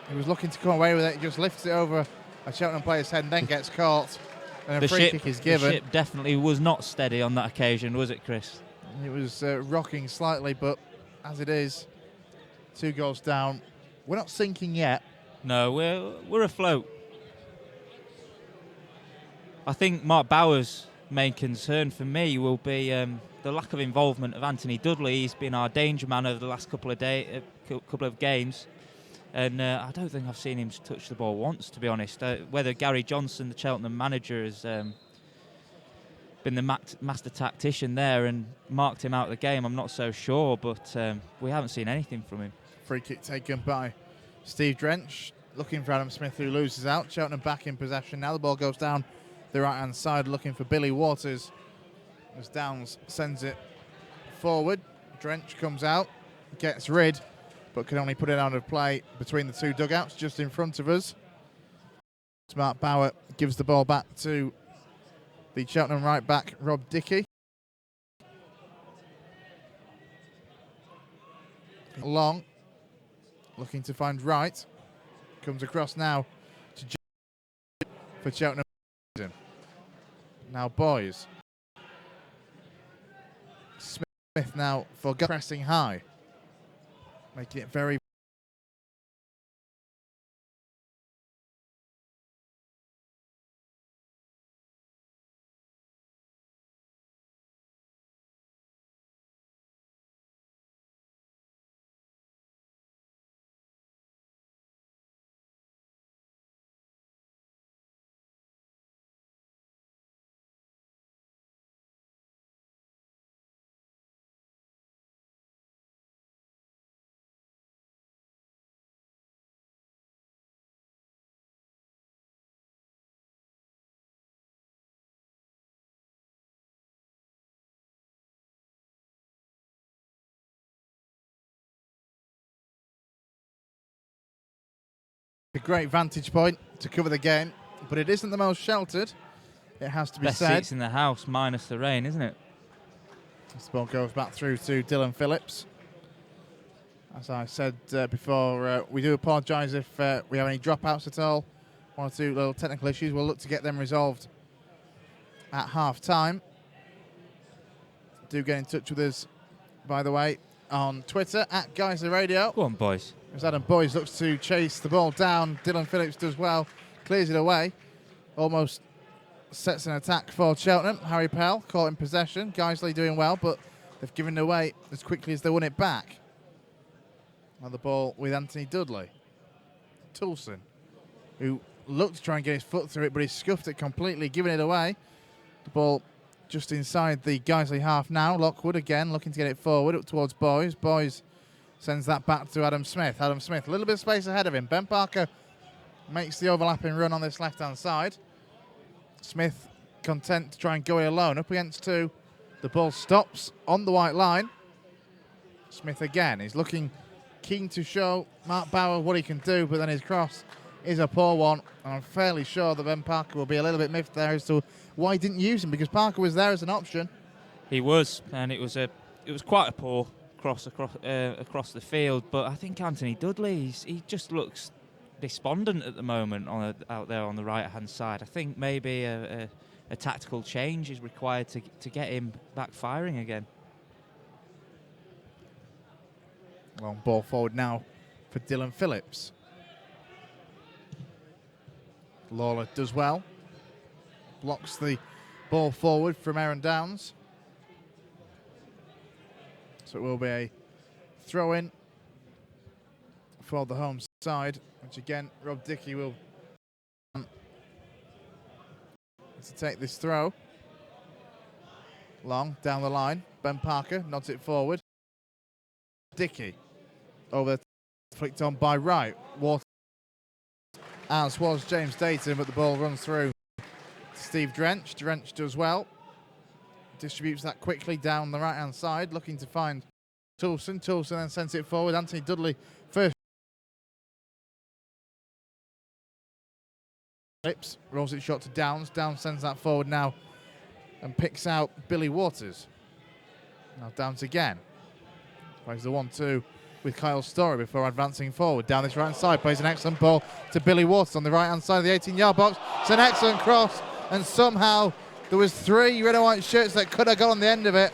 he was looking to come away with it, just lifts it over a Cheltenham player's head and then gets caught. And a free kick is given. The ship definitely was not steady on that occasion, was it, Chris? It was rocking slightly, but as it is, 2 goals down. We're not sinking yet. No, we're afloat. I think Mark Bauer's main concern for me will be the lack of involvement of Anthony Dudley. He's been our danger man over the last couple of games, and I don't think I've seen him touch the ball once, to be honest. Whether Gary Johnson, the Cheltenham manager, has been the master tactician there and marked him out of the game, I'm not so sure, but we haven't seen anything from him. Free kick taken by Steve Drench. looking for Adam Smith, who loses out. Cheltenham back in possession now. The ball goes down the right-hand side, looking for Billy Waters, as Downs sends it forward. Drench comes out, gets rid, but can only put it out of play between the two dugouts just in front of us. Mark Bauer gives the ball back to the Cheltenham right back, Rob Dickey. Long, looking to find Wright. Comes across now to for Cheltenham. Now Boys. Smith now for pressing high. Making it very a great vantage point to cover the game, but it isn't the most sheltered. It has to be Best said. seats in the house, minus the rain, isn't it? This ball goes back through to Dylan Phillips. As I said before, we do apologise if we have any dropouts at all. One or two little technical issues. We'll look to get them resolved at half-time. Do get in touch with us, by the way, on Twitter, at Guiseley Radio. Go on, boys. As Adam Boys looks to chase the ball down, Dylan Phillips does well, clears it away. Almost sets an attack for Cheltenham. Harry Pell caught in possession. Guiseley doing well, but they've given it away as quickly as they won it back. On the ball with Anthony Dudley. Toulson, who looked to try and get his foot through it, but he scuffed it completely, giving it away. The ball just inside the Guiseley half now. Lockwood again looking to get it forward up towards Boys. Boys sends that back to Adam Smith. Adam Smith, a little bit of space ahead of him. Ben Parker makes the overlapping run on this left-hand side. Smith content to try and go it alone. Up against two. The ball stops on the white line. Smith again. He's looking keen to show Mark Bauer what he can do, but then his cross is a poor one. And I'm fairly sure that Ben Parker will be a little bit miffed there as to why he didn't use him, because Parker was there as an option. He was, and it was quite a poor cross across the field. But I think Anthony Dudley, he just looks despondent at the moment out there on the right-hand side. I think maybe a tactical change is required to get him back firing again. Long ball forward now for Dylan Phillips. Lawler does well. Blocks the ball forward from Aaron Downs. So it will be a throw-in for the home side, which again, Rob Dickey will to take this throw. Long, down the line. Ben Parker nods it forward. Dickey over, flicked on by Wright. Water, as was James Dayton, but the ball runs through Steve Drench. Drench does well. Distributes that quickly down the right-hand side, looking to find Toulson. Toulson then sends it forward. Anthony Dudley first. Phillips rolls it short to Downs. Downs sends that forward now and picks out Billy Waters. Now Downs again. Plays the 1-2 with Kyle Story before advancing forward. Down this right-hand side, plays an excellent ball to Billy Waters on the right-hand side of the 18-yard box. It's an excellent cross, and somehow there was three red and white shirts that could have got on the end of it.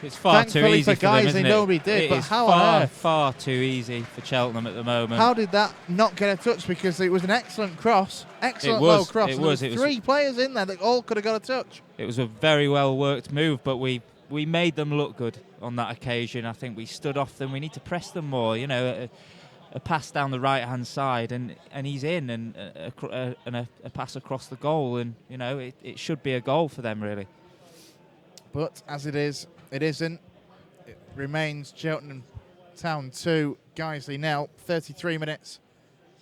It's far too easy for them, isn't it? Nobody did, but how on earth? Far too easy for Cheltenham at the moment. How did that not get a touch? Because it was an excellent cross, excellent low cross. There was three players in there that all could have got a touch. It was a very well worked move, but we made them look good on that occasion. I think we stood off them. We need to press them more. You know, a pass down the right hand side, and he's in, and a pass across the goal, and you know it should be a goal for them really. But as it is, it isn't. It remains Cheltenham Town 2, Guiseley 0. 33 minutes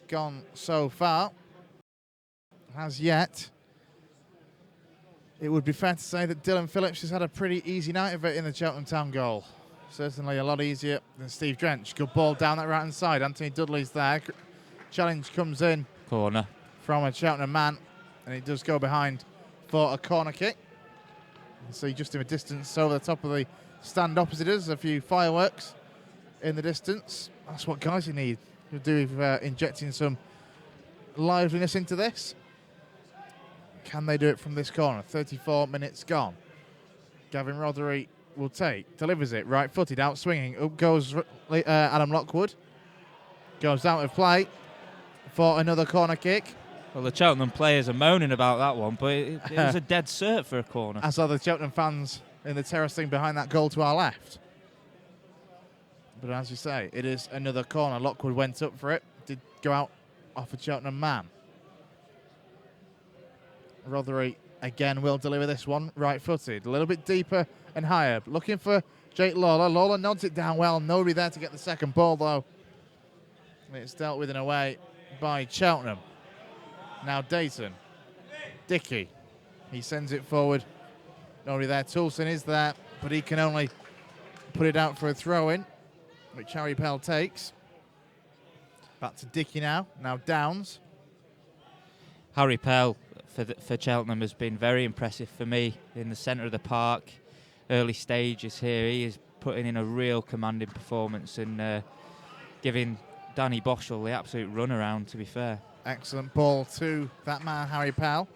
gone so far. As yet, it would be fair to say that Dylan Phillips has had a pretty easy night of it in the Cheltenham Town goal. Certainly a lot easier than Steve Drench. Good ball down that right-hand side. Anthony Dudley's there. Challenge comes in. Corner. From a Cheltenham man, and it does go behind for a corner kick. You can see just in the distance over the top of the stand opposite us, a few fireworks in the distance. That's what Guiseley need to do with injecting some liveliness into this. Can they do it from this corner? 34 minutes gone. Gavin Rothery will take, delivers it, right-footed, out swinging. Up goes Adam Lockwood. Goes out of play for another corner kick. Well, the Cheltenham players are moaning about that one, but it was a dead cert for a corner. As are the Cheltenham fans in the terracing behind that goal to our left. But as you say, it is another corner. Lockwood went up for it. Did go out off a Cheltenham man. Rothery again will deliver this one, right-footed. A little bit deeper and higher. Looking for Jake Lawler. Lawler nods it down well. Nobody there to get the second ball, though. It's dealt with in a way by Cheltenham. Now Dayton. Dickey. He sends it forward. Nobody there. Toulson is there, but he can only put it out for a throw-in, which Harry Pell takes. Back to Dickey now. Now Downs. Harry Pell for Cheltenham has been very impressive for me in the centre of the park. Early stages here, he is putting in a real commanding performance and giving Danny Boschel the absolute runaround, to be fair. Excellent ball to that man, Harry Pell.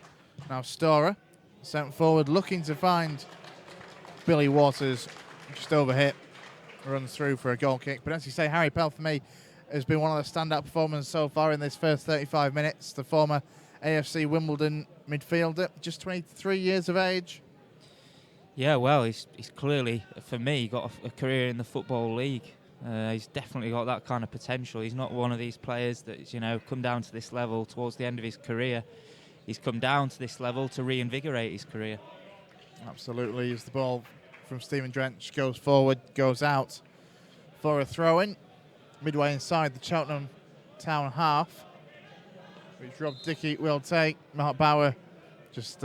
Now Storer sent forward, looking to find Billy Waters. Just overhit, runs through for a goal kick. But as you say, Harry Pell for me has been one of the standout performers so far in this first 35 minutes. The former A.F.C. Wimbledon midfielder, just 23 years of age. Yeah, well, he's clearly, for me, got a career in the Football League. He's definitely got that kind of potential. He's not one of these players that's, come down to this level towards the end of his career. He's come down to this level to reinvigorate his career. Absolutely. As the ball from Stephen Drench goes forward, goes out for a throw-in. Midway inside the Cheltenham Town half, which Rob Dickey will take. Mark Bauer just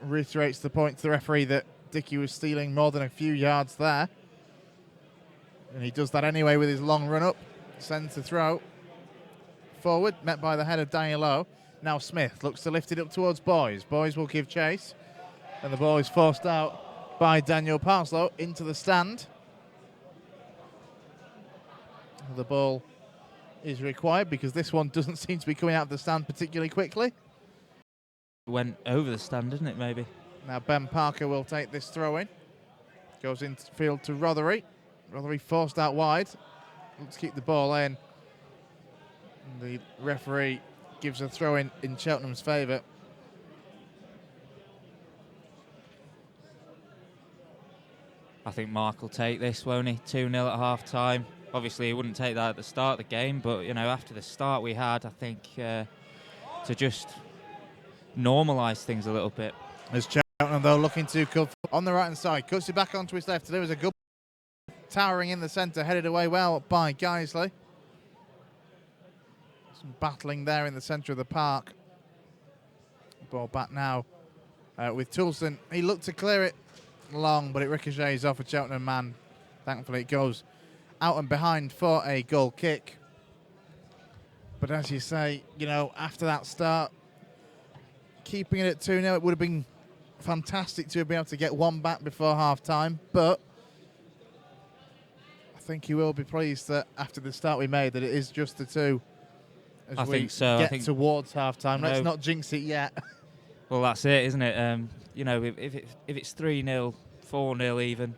reiterates the point to the referee that Dickey was stealing more than a few yards there. And he does that anyway with his long run-up. Sends the throw forward, met by the head of Daniel Lowe. Now Smith looks to lift it up towards Boys. Boys will give chase. And the ball is forced out by Daniel Parslow into the stand. The ball is required because this one doesn't seem to be coming out of the stand particularly quickly. Went over the stand, didn't it, maybe? Now Ben Parker will take this throw in. Goes into field to Rothery. Rothery forced out wide. Let's keep the ball in. And the referee gives a throw in Cheltenham's favour. I think Mark will take this, won't he? 2-0 at half-time. Obviously, he wouldn't take that at the start of the game, but, after the start we had, I think to just normalise things a little bit. As Cheltenham, though, looking to cut on the right-hand side. Cuts it back onto his left. There was a good towering in the centre, headed away well by Guiseley. Some battling there in the centre of the park. Ball back now with Toulson. He looked to clear it long, but it ricochets off a Cheltenham man. Thankfully, it goes out and behind for a goal kick. But as you say, after that start, keeping it at 2-0, it would have been fantastic to have been able to get one back before half-time, but I think you will be pleased that after the start we made that it is just the two as I we think so. get towards half-time. Let's not jinx it yet. Well, that's it, isn't it? If it's 3-0, 4-0 even,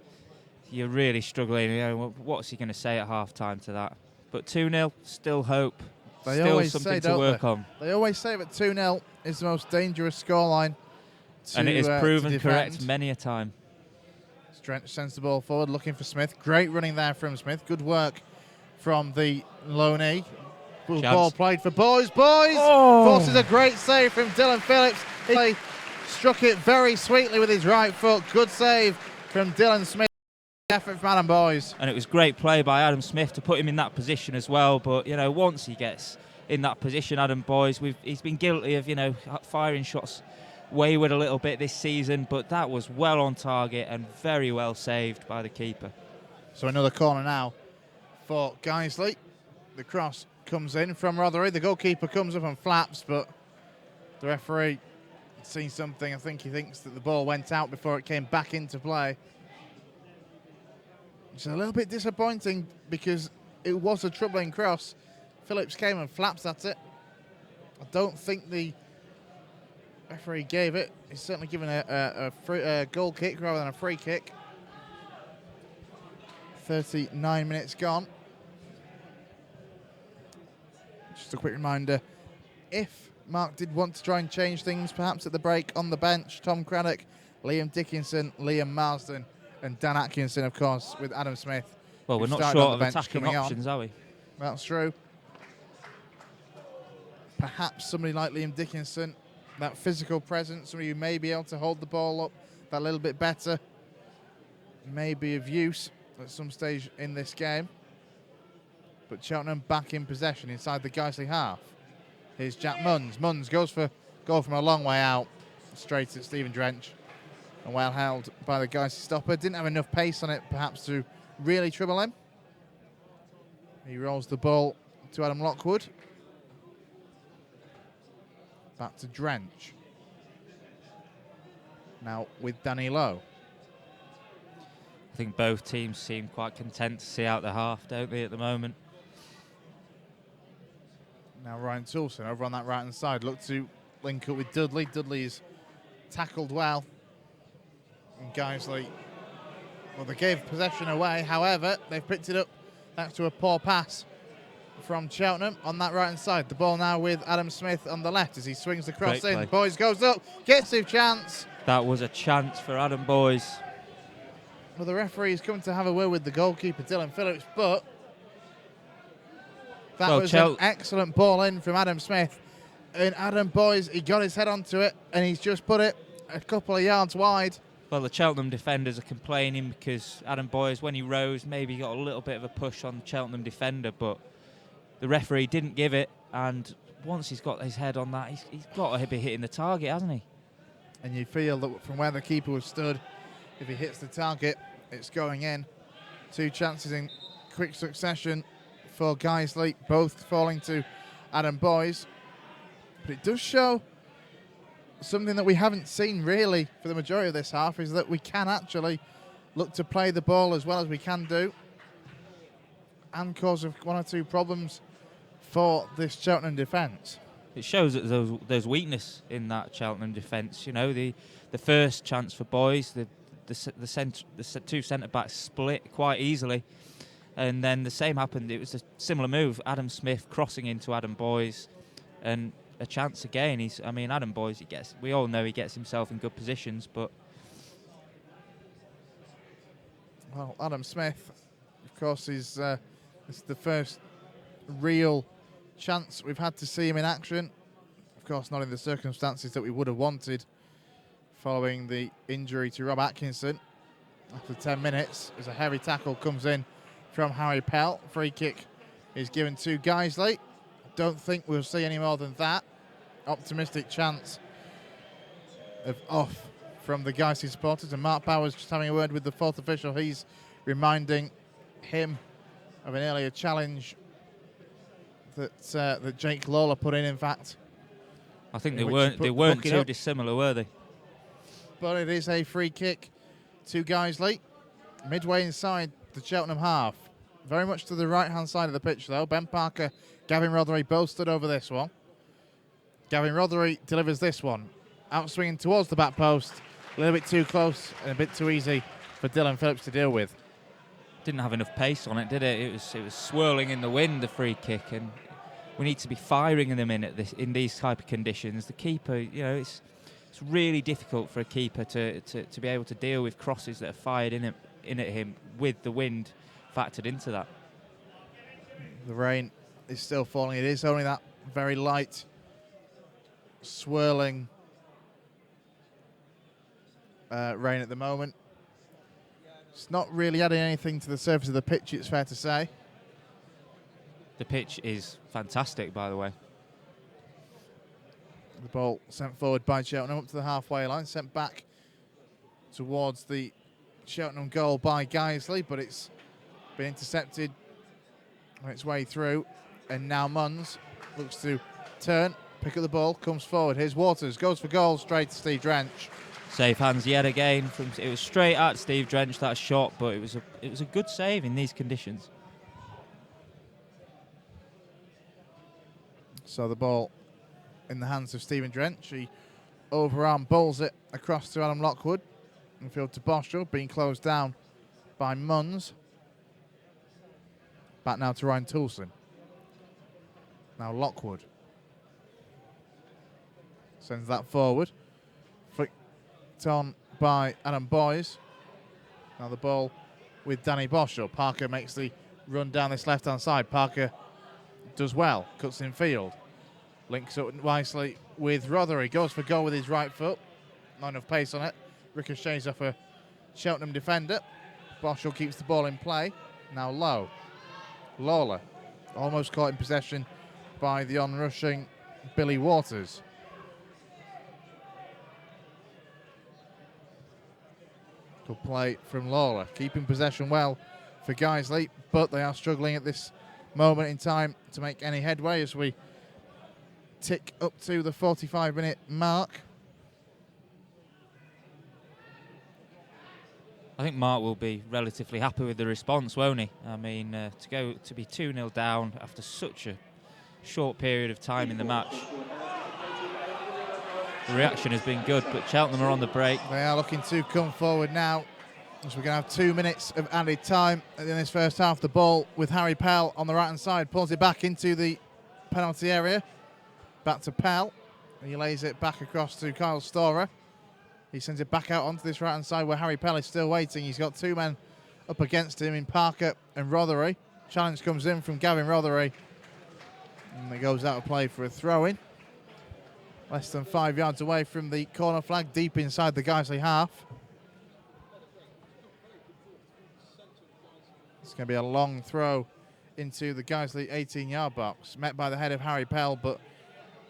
you're really struggling. What's he going to say at half-time to that? But 2-0, still hope. They still always something say, to don't work they? on. They always say that 2-0 is the most dangerous scoreline. And it is proven correct many a time. Drench sends the ball forward, looking for Smith. Great running there from Smith. Good work from the loanee. Ball played for Boys. Forces a great save from Dylan Phillips. He struck it very sweetly with his right foot. Good save from Dylan Smith. Effort from Adam Boys. And it was great play by Adam Smith to put him in that position as well. But, once he gets in that position, Adam Boyes. He's been guilty of, firing shots wayward a little bit this season, but that was well on target and very well saved by the keeper. So another corner now for Guiseley. The cross comes in from Rothery. The goalkeeper comes up and flaps, but the referee sees something. I think he thinks that the ball went out before it came back into play. It's a little bit disappointing because it was a troubling cross. Phillips came and flaps at it. I don't think the referee gave it. He's certainly given a goal kick rather than a free kick. 39 minutes gone. Just a quick reminder, if Mark did want to try and change things, perhaps at the break on the bench, Tom Craddock, Liam Dickinson, Liam Marsden, and Dan Atkinson, of course, with Adam Smith. Well, we're not short of attacking options, are we? That's true. Perhaps somebody like Liam Dickinson, that physical presence, somebody who may be able to hold the ball up that little bit better, may be of use at some stage in this game. But Cheltenham back in possession inside the Guiseley half. Here's Jack Munns. Munns goes for goal from a long way out, straight at Stephen Drench. And well held by the Guiseley stopper. Didn't have enough pace on it, perhaps, to really trouble him. He rolls the ball to Adam Lockwood. Back to Drench. Now with Danny Lowe. I think both teams seem quite content to see out the half, don't they, at the moment? Now Ryan Toulson over on that right-hand side. Look to link up with Dudley. Dudley's tackled well. And Guiseley, well, they gave possession away. However, they've picked it up thanks to a poor pass from Cheltenham on that right-hand side. The ball now with Adam Smith on the left as he swings the cross in. Boyes goes up, gets his chance. That was a chance for Adam Boyes. Well, the referee's come to have a word with the goalkeeper, Dylan Phillips, but that was an excellent ball in from Adam Smith. And Adam Boyes, he got his head onto it, and he's just put it a couple of yards wide. Well, the Cheltenham defenders are complaining because Adam Boyes, when he rose, maybe got a little bit of a push on the Cheltenham defender, but the referee didn't give it, and once he's got his head on that, he's got to be hitting the target, hasn't he? And you feel that from where the keeper was stood, if he hits the target, it's going in. Two chances in quick succession for Guiseley, both falling to Adam Boyes. But it does show something that we haven't seen really for the majority of this half, is that we can actually look to play the ball as well as we can do and cause one or two problems for this Cheltenham defence. It shows that there's weakness in that Cheltenham defence. You know, the first chance for Boyes, the two centre-backs split quite easily. And then the same happened. It was a similar move. Adam Smith crossing into Adam Boyes, and a chance again. Adam Boyes, we all know he gets himself in good positions, but... Well, Adam Smith, of course, is the first real chance we've had to see him in action. Of course, not in the circumstances that we would have wanted following the injury to Rob Atkinson. After 10 minutes, as a heavy tackle comes in from Harry Pell. Free kick is given to Guiseley. Don't think we'll see any more than that. Optimistic chance of off from the Guiseley supporters. And Mark Bowers just having a word with the fourth official. He's reminding him of an earlier challenge that Jake Lawler put in fact. I think they weren't too dissimilar, were they? But it is a free kick to Guiseley, midway inside the Cheltenham half. Very much to the right-hand side of the pitch, though. Ben Parker, Gavin Rothery both stood over this one. Gavin Rothery delivers this one. Outswinging towards the back post. A little bit too close and a bit too easy for Dylan Phillips to deal with. Didn't have enough pace on it, did it? It was swirling in the wind, the free kick, and we need to be firing them in these type of conditions. The keeper, it's really difficult for a keeper to be able to deal with crosses that are fired in at him with the wind factored into that. The rain is still falling. It is only that very light, swirling rain at the moment. It's not really adding anything to the surface of the pitch, it's fair to say. The pitch is fantastic, by the way. The ball sent forward by Cheltenham up to the halfway line, sent back towards the Cheltenham goal by Guiseley, but it's been intercepted on its way through. And now Munns looks to turn, pick up the ball, comes forward. Here's Waters, goes for goal, straight to Steve Drench. Safe hands yet again. It was straight at Steve Drench, that shot, but it was a good save in these conditions. So the ball in the hands of Stephen Drench. He overarm bowls it across to Adam Lockwood. Infield to Boschel, being closed down by Munns. Back now to Ryan Toulson. Now Lockwood sends that forward. Flicked on by Adam Boys. Now the ball with Danny Boschel. Parker makes the run down this left-hand side. Parker does well, cuts in field. Links up wisely with Rothery. Goes for goal with his right foot. Not enough pace on it. Ricochets off a Cheltenham defender. Boschel keeps the ball in play. Now low. Lawler almost caught in possession by the on-rushing Billy Waters. Good play from Lawler. Keeping possession well for Guiseley, but they are struggling at this moment in time to make any headway as we tick up to the 45-minute mark. I think Mark will be relatively happy with the response, won't he? I mean, to be 2-0 down after such a short period of time in the match. The reaction has been good, but Cheltenham are on the break. They are looking to come forward now, as we're going to have 2 minutes of added time at the end of this first half. The ball with Harry Pell on the right-hand side, pulls it back into the penalty area. Back to Pell. He lays it back across to Kyle Storer. He sends it back out onto this right-hand side where Harry Pell is still waiting. He's got two men up against him in Parker and Rothery. Challenge comes in from Gavin Rothery. And it goes out of play for a throw-in. Less than 5 yards away from the corner flag, deep inside the Guiseley half. It's going to be a long throw into the Guiseley 18-yard box. Met by the head of Harry Pell, but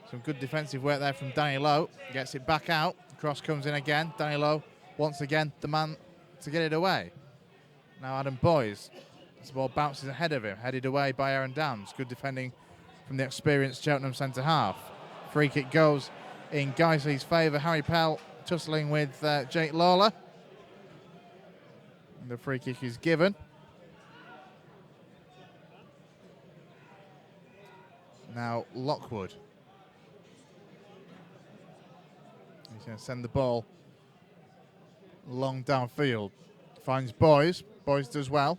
some good defensive work there from Danny Lowe. Gets it back out. Cross comes in again. Danny Lowe, once again, the man to get it away. Now Adam Boys. The ball bounces ahead of him, headed away by Aaron Downs. Good defending from the experienced Cheltenham centre half. Free kick goes in Guiseley's favour. Harry Pell tussling with Jake Lawler. And the free kick is given. Now Lockwood. He's going to send the ball long downfield. Finds Boys. Boys does well.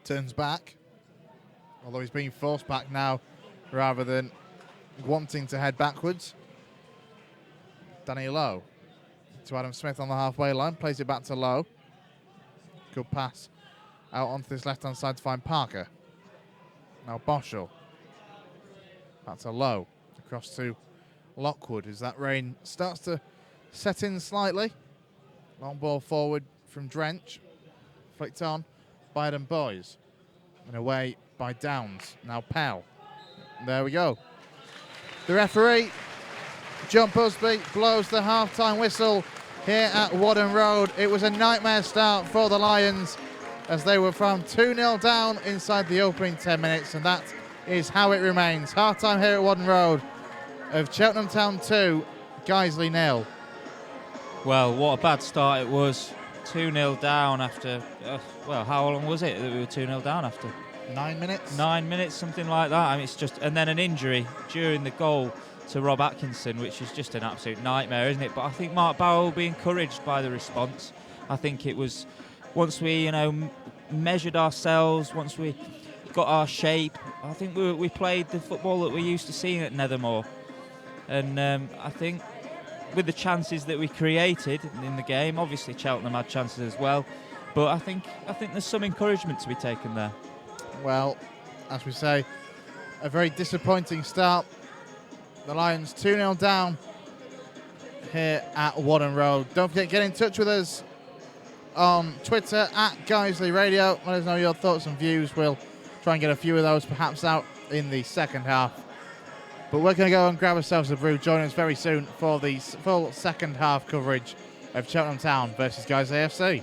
Turns back. Although he's being forced back now rather than wanting to head backwards. Danny Lowe to Adam Smith on the halfway line. Plays it back to Lowe. Good pass out onto this left-hand side to find Parker. Now Boschel. Back to Lowe. Across to Lockwood as that rain starts to set in slightly. Long ball forward from Drench. Flicked on by Adam Boys. And away by Downs. Now Pell. There we go. The referee, John Busby, blows the half-time whistle here at Whaddon Road. It was a nightmare start for the Lions as they were from 2-0 down inside the opening 10 minutes, and that is how it remains. Half-time here at Whaddon Road of Cheltenham Town 2, Guiseley 0. Well, what a bad start it was. 2-0 down after, well, how long was it that we were 2-0 down after? 9 minutes? 9 minutes, something like that. I mean, it's just, and then an injury during the goal to Rob Atkinson, which is just an absolute nightmare, isn't it? But I think Mark Bauer will be encouraged by the response. I think it was, once we, measured ourselves, once we got our shape, I think we played the football that we're used to seeing at Nethermore. And I think with the chances that we created in the game, obviously Cheltenham had chances as well, but I think there's some encouragement to be taken there. Well, as we say, a very disappointing start. The Lions 2-0 down here at Whaddon Road. Don't forget, get in touch with us on Twitter at Guiseley Radio. Let us know your thoughts and views. We'll Try and get a few of those perhaps out in the second half. But we're going to go and grab ourselves a brew. Join us very soon for the full second half coverage of Cheltenham Town versus Guiseley AFC.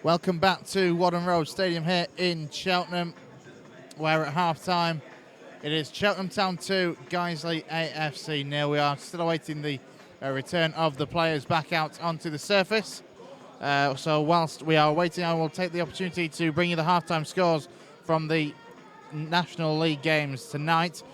Welcome back to Whaddon Road Stadium here in Cheltenham, where at half-time it is Cheltenham Town 2, Guiseley AFC 0. We are still awaiting the return of the players back out onto the surface. So whilst we are waiting, I will take the opportunity to bring you the half-time scores from the National League games tonight.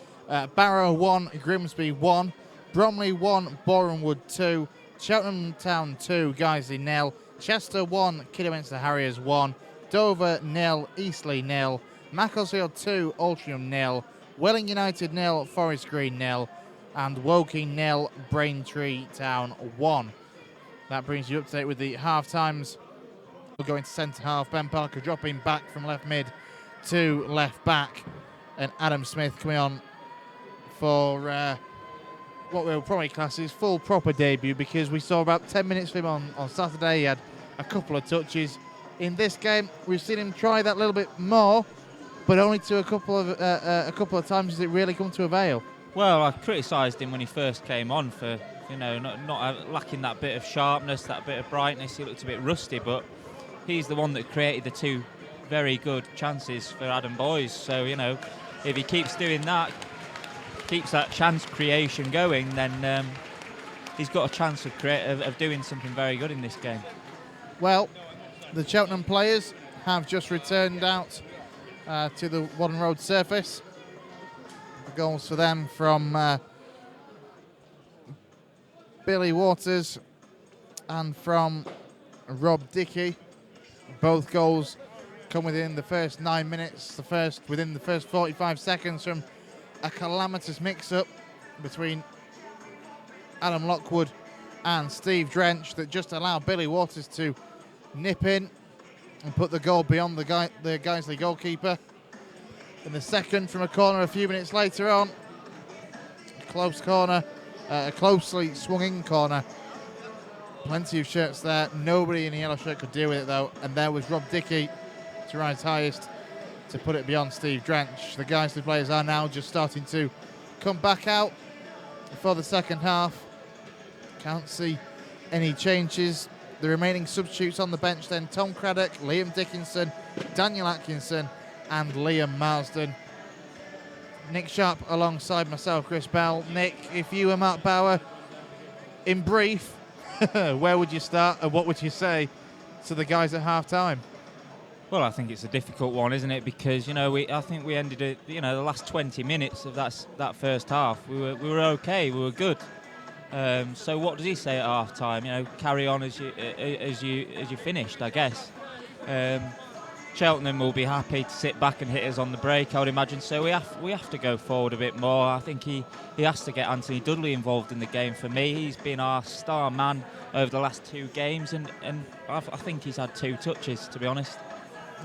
Barrow 1, Grimsby 1, Bromley 1, Borehamwood 2, Cheltenham Town 2, Guiseley 0, Chester 1, Kidderminster Harriers 1, Dover 0, Eastleigh 0, Macclesfield 2, Altrincham 0, Welling United 0, Forest Green 0, and Woking 0, Braintree Town 1. That brings you up to date with the half times. We'll go into centre half. Ben Parker dropping back from left mid to left back, and Adam Smith coming on for what we'll probably class his full proper debut, because we saw about 10 minutes of him on Saturday. He had a couple of touches. In this game, we've seen him try that little bit more, but only to a couple of times has it really come to avail. Well, I criticised him when he first came on for, not lacking that bit of sharpness, that bit of brightness. He looked a bit rusty, but he's the one that created the two very good chances for Adam Boys. So, if he keeps doing that, keeps that chance creation going, then he's got a chance of doing something very good in this game. Well, the Cheltenham players have just returned out to the Whaddon Road surface. The goals for them from Billy Waters and from Rob Dickey. Both goals come within the first 9 minutes, within the first 45 seconds from a calamitous mix-up between Adam Lockwood and Steve Drench that just allowed Billy Waters to nip in and put the goal beyond the Guiseley goalkeeper. In the second, from a corner a few minutes later on, a close corner, a closely swung in corner. Plenty of shirts there. Nobody in a yellow shirt could deal with it though, and there was Rob Dickey to rise highest to put it beyond Steve Drench. The Guiseley players are now just starting to come back out for the second half. Can't see any changes. The remaining substitutes on the bench then: Tom Craddock, Liam Dickinson, Daniel Atkinson and Liam Marsden. Nick Sharpe alongside myself, Chris Bell. Nick, if you were Matt Bauer, in brief, where would you start and what would you say to the guys at half-time? Well, I think it's a difficult one, isn't it? Because I think we ended it. The last 20 minutes of that first half, we were okay, we were good. So what does he say at half time? Carry on as you finished, I guess. Cheltenham will be happy to sit back and hit us on the break, I would imagine. So we have to go forward a bit more. I think he has to get Anthony Dudley involved in the game. For me, he's been our star man over the last two games, and I think he's had 2 touches, to be honest.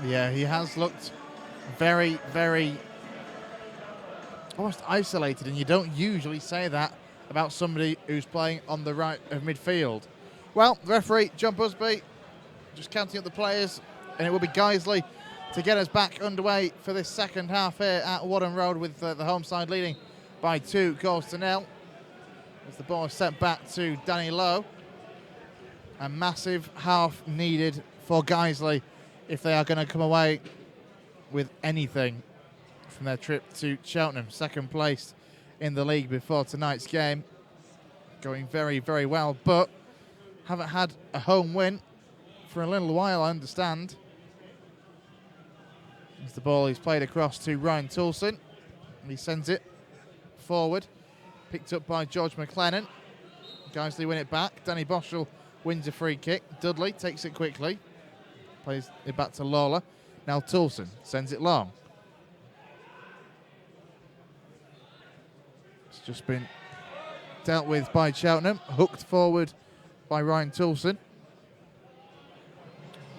Yeah, he has looked very, very almost isolated, and you don't usually say that about somebody who's playing on the right of midfield. Well, the referee, John Busby, just counting up the players, and it will be Guiseley to get us back underway for this second half here at Whaddon Road, with the home side leading by 2-0 as the ball is sent back to Danny Lowe. A massive half needed for Guiseley if they are going to come away with anything from their trip to Cheltenham, second place in the league before tonight's game. Going very, very well, but haven't had a home win for a little while, I understand. As the ball is played across to Ryan Toulson, and he sends it forward, picked up by George McLennan. Guiseley win it back. Danny Boschel wins a free kick. Dudley takes it quickly, plays it back to Lawler. Now Toulson sends it long. It's just been dealt with by Cheltenham, hooked forward by Ryan Toulson.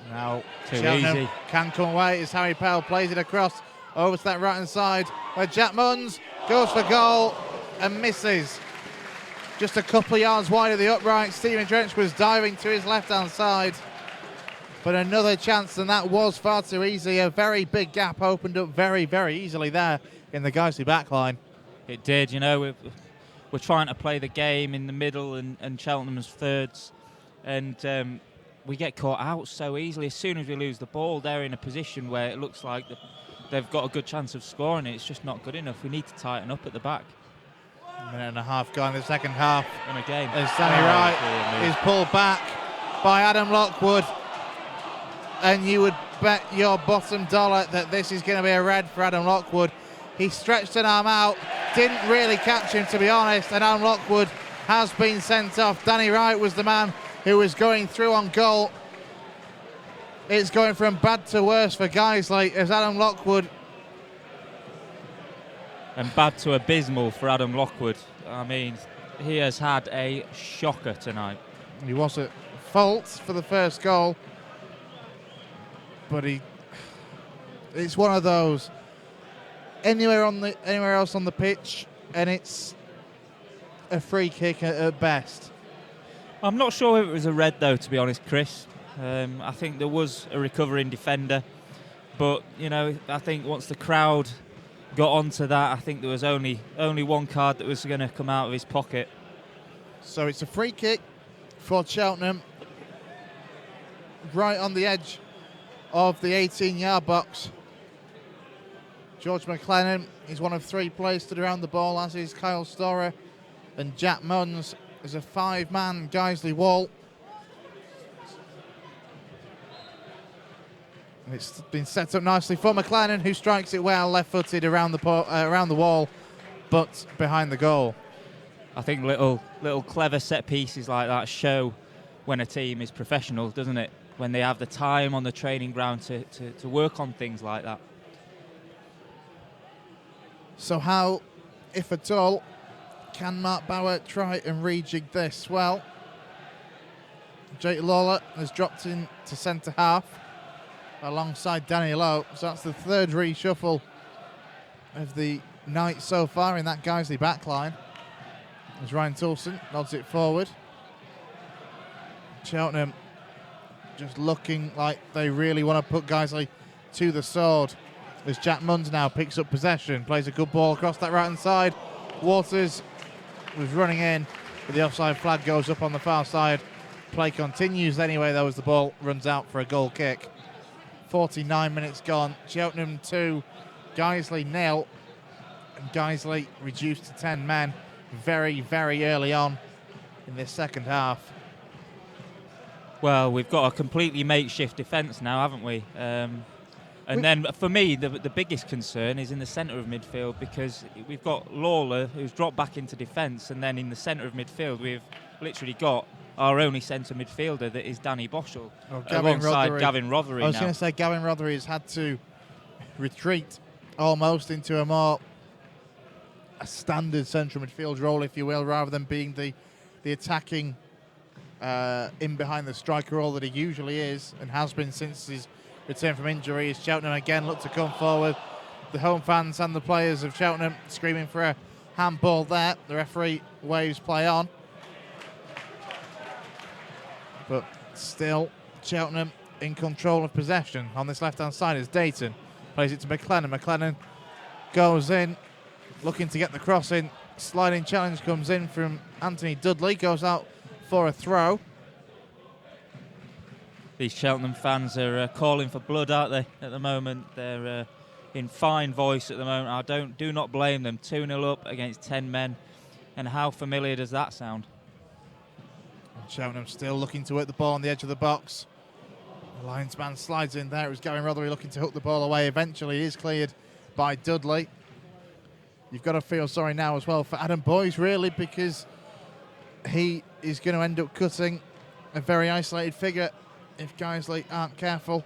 Now Too Cheltenham easy. can come away as Harry Powell plays it across over to that right-hand side, where Jack Munns goes for goal and misses. Just a couple of yards wide of the upright. Stephen Drench was diving to his left-hand side, but another chance, and that was far too easy. A very big gap opened up very, very easily there in the Guiseley backline. It did, we're trying to play the game in the middle and Cheltenham's thirds, and we get caught out so easily. As soon as we lose the ball, they're in a position where it looks like they've got a good chance of scoring. It's just not good enough. We need to tighten up at the back. A minute and a half gone in the second half. And again, As Danny Wright is pulled back by Adam Lockwood. And you would bet your bottom dollar that this is going to be a red for Adam Lockwood. He stretched an arm out, didn't really catch him, to be honest, and Adam Lockwood has been sent off. Danny Wright was the man who was going through on goal. It's going from bad to worse for Guiseley as Adam Lockwood. And bad to abysmal for Adam Lockwood. I mean, he has had a shocker tonight. He was at fault for the first goal, but it's one of those anywhere else on the pitch, and it's a free kick at best. I'm not sure if it was a red though, to be honest, Chris. I think there was a recovering defender, but you know, I think once the crowd got onto that, I think there was only one card that was going to come out of his pocket. So it's a free kick for Cheltenham, right on the edge of the 18-yard box. George McLennan is one of 3 players stood around the ball, as is Kyle Storer, and Jack Munns is a 5-man Guiseley wall. And it's been set up nicely for McLennan, who strikes it well, left-footed around the wall, but behind the goal. I think little clever set pieces like that show when a team is professional, doesn't it? When they have the time on the training ground to work on things like that. So how, if at all, can Mark Bauer try and rejig this? Well, Jake Lawler has dropped in to centre half alongside Danny Lowe. So that's the 3rd reshuffle of the night so far in that Guiseley backline. As Ryan Toulson nods it forward. Cheltenham just looking like they really want to put Guiseley to the sword. As Jack Munns now picks up possession, plays a good ball across that right-hand side. Waters was running in, but the offside flag goes up on the far side. Play continues anyway, though, as the ball runs out for a goal kick. 49 minutes gone. Cheltenham 2, Guiseley 0. And Guiseley reduced to 10 men very, very early on in this second half. Well, we've got a completely makeshift defence now, haven't we? And then for me, the biggest concern is in the centre of midfield, because we've got Lawler, who's dropped back into defence, and then in the centre of midfield, we've literally got our only centre midfielder, that is Danny Boschel, alongside Gavin Rothery. I was going to say Gavin Rothery has had to retreat almost into a standard central midfield role, if you will, rather than being the attacking in behind the striker role that he usually is and has been since his return from injury. As Cheltenham again look to come forward. The home fans and the players of Cheltenham screaming for a handball there. The referee waves play on. But still, Cheltenham in control of possession. On this left-hand side is Dayton. Plays it to McLennan. McLennan goes in, looking to get the cross in. Sliding challenge comes in from Anthony Dudley. Goes out for a throw. These Cheltenham fans are calling for blood, aren't they, at the moment? They're in fine voice at the moment. I do not blame them. 2-0 up against 10 men. And how familiar does that sound? Cheltenham still looking to work the ball on the edge of the box. The linesman slides in there. It was Gavin Rothery looking to hook the ball away. Eventually it is cleared by Dudley. You've got to feel sorry now as well for Adam Boyes, really, because he is going to end up cutting a very isolated figure if Guiseley aren't careful.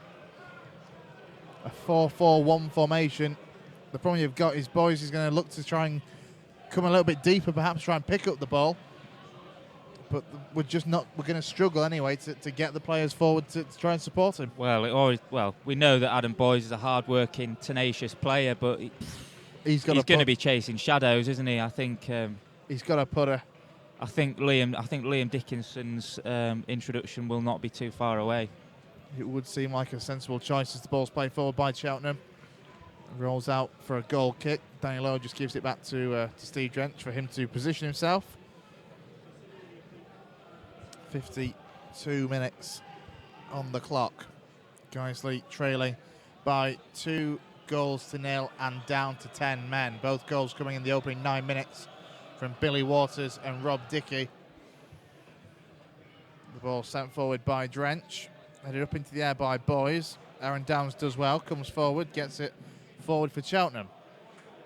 A 4-4-1 formation. The problem you've got is Boyes is going to look to try and come a little bit deeper, perhaps try and pick up the ball. But we're going to struggle anyway to get the players forward to try and support him. Well, we know that Adam Boyes is a hard-working, tenacious player, but he's going to be chasing shadows, isn't he? I think he's got to put a. I think Liam Dickinson's introduction will not be too far away. It would seem like a sensible choice as the ball's played forward by Cheltenham. Rolls out for a goal kick. Danny Lowe just gives it back to Steve Drench for him to position himself. 52 minutes on the clock. Guiseley trailing by 2-0 and down to 10 men. Both goals coming in the opening 9 minutes from Billy Waters and Rob Dickey. The ball sent forward by Drench, headed up into the air by Boys. Aaron Downs does well, comes forward, gets it forward for Cheltenham.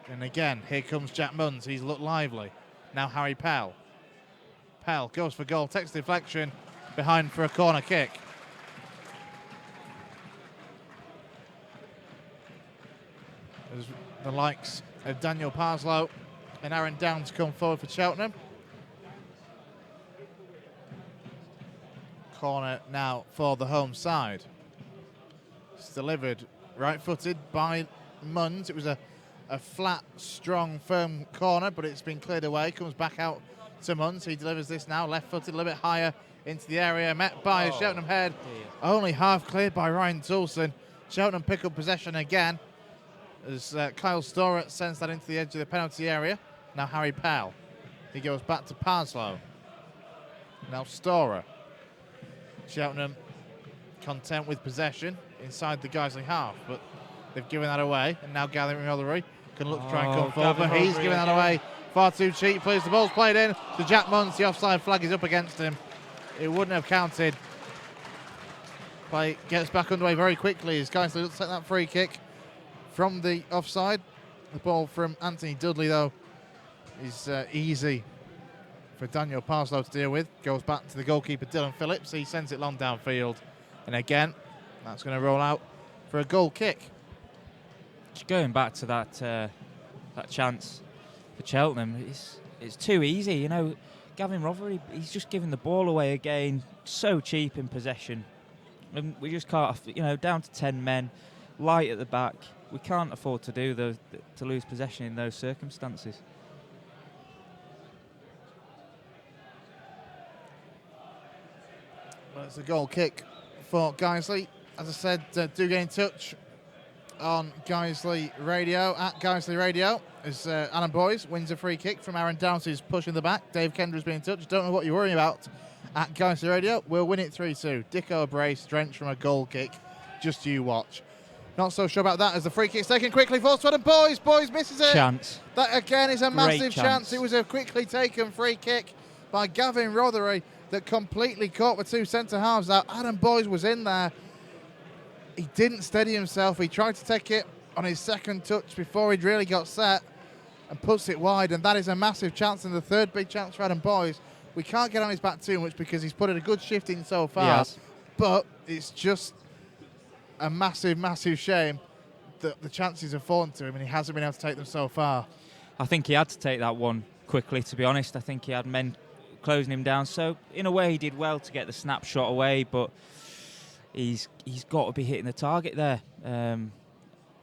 And again, here comes Jack Munns. He's looked lively. Now Harry Pell. Pell goes for goal, takes the deflection, behind for a corner kick. As the likes of Daniel Parslow and Aaron Downs come forward for Cheltenham. Corner now for the home side. It's delivered right-footed by Munns. It was a flat, strong, firm corner, but it's been cleared away. Comes back out to Munns. He delivers this now, left-footed, a little bit higher into the area. Met by a Cheltenham head. Only half cleared by Ryan Toulson. Cheltenham pick up possession again as Kyle Storer sends that into the edge of the penalty area. Now Harry Pell. He goes back to Parslow. Now Storer. Cheltenham content with possession inside the Guiseley half, but they've given that away, and now Gavin Rodri can look to try and come forward, but he's given that away far too cheaply. The ball's played in to Jack Munns. The offside flag is up against him. It wouldn't have counted. Play gets back underway very quickly as Guiseley looks at that free kick from the offside. The ball from Anthony Dudley, though, is easy for Daniel Parslow to deal with. Goes back to the goalkeeper, Dylan Phillips. He sends it long downfield. And again, that's going to roll out for a goal kick. Just going back to that chance for Cheltenham, it's too easy. You know, Gavin Rodri, he's just giving the ball away again, so cheap in possession. And we just can't, down to 10 men, light at the back. We can't afford to to lose possession in those circumstances. Well, it's a goal kick for Guiseley. As I said, do get in touch on Guiseley Radio, at Guiseley Radio, as Alan Boys wins a free kick from Aaron Downs, who's pushing the back. Dave Kendra's been in touch. Don't know what you're worrying about at Guiseley Radio. We'll win it 3-2. Dicko brace, Drench from a goal kick. Just you watch. Not so sure about that as the free kick's taken quickly for Sweden Boys. Boys misses it. Chance. That again is a massive Great chance. It was a quickly taken free kick by Gavin Rothery that completely caught the two centre halves out. Adam Boys was in there. He didn't steady himself. He tried to take it on his second touch before he'd really got set and puts it wide. And that is a massive chance and the third big chance for Adam Boys. We can't get on his back too much because he's put in a good shift in so far. Yes. But it's just a massive, massive shame that the chances have fallen to him and he hasn't been able to take them so far. I think he had to take that one quickly, to be honest. I think he had men closing him down. So, in a way, he did well to get the snapshot away, but he's got to be hitting the target there.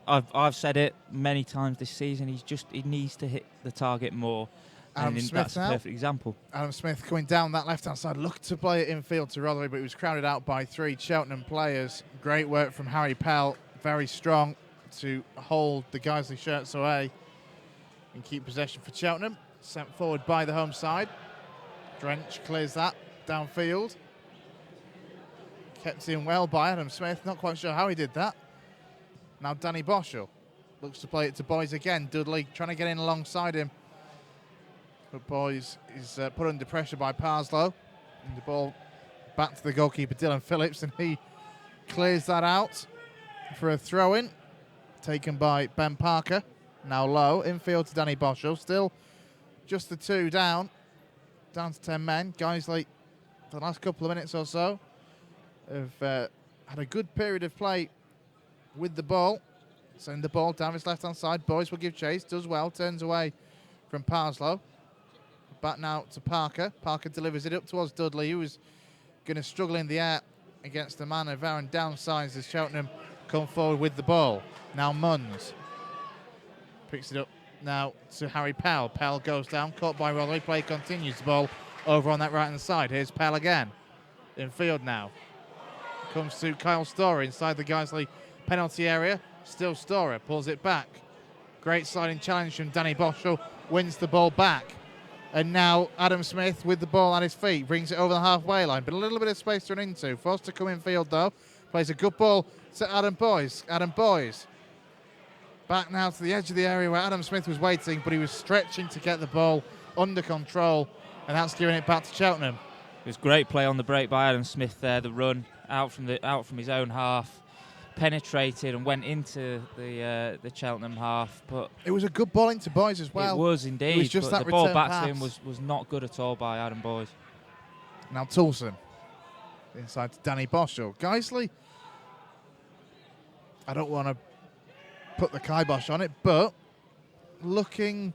I've said it many times this season. He needs to hit the target more. Adam and Smith that's a now. perfect example. Adam Smith coming down that left-hand side, looked to play it infield to Rothery, but he was crowded out by three Cheltenham players. Great work from Harry Pell, very strong to hold the Guiseley shirts away and keep possession for Cheltenham. Sent forward by the home side. Drench clears that downfield. Kept in well by Adam Smith, not quite sure how he did that. Now Danny Boschel looks to play it to Boys again. Dudley trying to get in alongside him. But Boys is put under pressure by Parslow. And the ball back to the goalkeeper, Dylan Phillips, and he clears that out for a throw-in. Taken by Ben Parker. Now low, infield to Danny Boschel. Still just the two down. Down to 10 men. Guiseley, for the last couple of minutes or so, have had a good period of play with the ball. Send the ball down his left-hand side. Boys will give chase. Does well. Turns away from Parslow. Back now to Parker. Parker delivers it up towards Dudley, who was going to struggle in the air against the man of Aaron downsides as Cheltenham come forward with the ball. Now Munns picks it up now to Harry Pell. Pell goes down, caught by Rothery. Play continues. The ball over on that right-hand side. Here's Pell again. In field now. Comes to Kyle Storer inside the Guiseley penalty area. Still Storer pulls it back. Great sliding challenge from Danny Boschel. Wins the ball back. And now Adam Smith with the ball at his feet, brings it over the halfway line, but a little bit of space to run into. Forced to come in field though, plays a good ball to Adam Boyes. Adam Boyes back now to the edge of the area where Adam Smith was waiting, but he was stretching to get the ball under control, and that's giving it back to Cheltenham. It was great play on the break by Adam Smith there. The run out from his own half, penetrated and went into the Cheltenham half. But it was a good ball into Boyes as well. It was indeed. It was just but that the ball return back pass. to him was not good at all by Adam Boyes. Now Toulson inside to Danny Boschel. Guiseley, I don't want to put the kibosh on it, but looking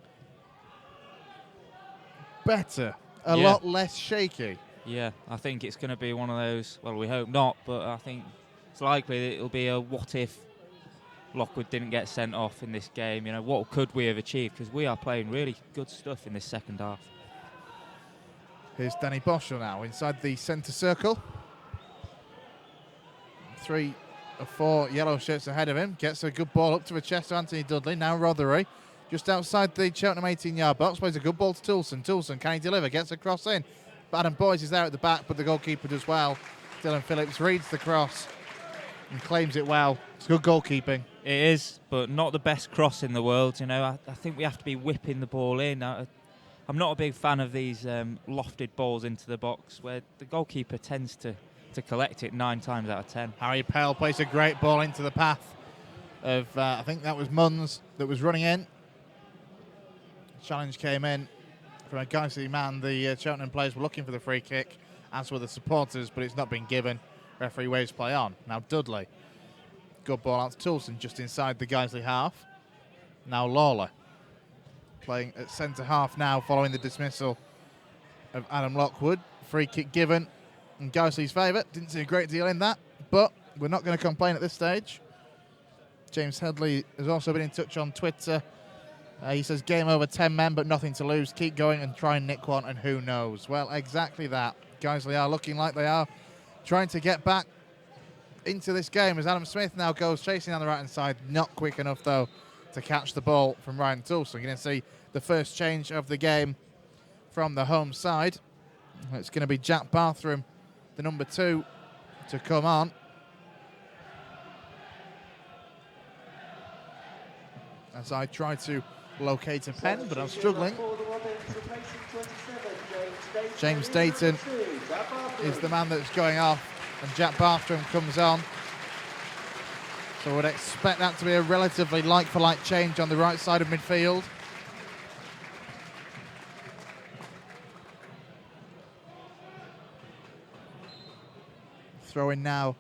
better, a lot less shaky. Yeah, I think it's going to be one of those, well, we hope not, but I think it's likely that it'll be a what if Lockwood didn't get sent off in this game. You know, what could we have achieved? Because we are playing really good stuff in this second half. Here's Danny Boschel now inside the centre circle. 3 or 4 yellow shirts ahead of him. Gets a good ball up to the chest of Anthony Dudley. Now Rothery just outside the Cheltenham 18-yard box. Plays a good ball to Toulson. Toulson, can he deliver? Gets a cross in. Adam Boyes is there at the back, but the goalkeeper does well. Dylan Phillips reads the cross and claims it well. It's good goalkeeping. It is, but not the best cross in the world. You know, I think we have to be whipping the ball in. I'm not a big fan of these lofted balls into the box where the goalkeeper tends to collect it 9 times out of 10. Harry Pell plays a great ball into the path of, I think that was Munns that was running in. Challenge came in from a Guiseley man. The Cheltenham players were looking for the free kick, as were the supporters, but it's not been given. Referee waves play on. Now Dudley. Good ball out to Toulson, just inside the Guiseley half. Now Lawler. Playing at centre half now, following the dismissal of Adam Lockwood. Free kick given in Guiseley's favour. Didn't see a great deal in that, but we're not going to complain at this stage. James Headley has also been in touch on Twitter. He says, game over, 10 men, but nothing to lose. Keep going and try and nick one, and who knows? Well, exactly that. Guiseley are looking like they are trying to get back into this game as Adam Smith now goes chasing on the right-hand side. Not quick enough, though, to catch the ball from Ryan Toulson. You're going to see the first change of the game from the home side. It's going to be Jack Barthram, the number 2, to come on. As I try to locate a pen, but I'm struggling. James Dayton is the man that's going off, and Jack Barthram comes on. So I would expect that to be a relatively like-for-like change on the right side of midfield. Throw in now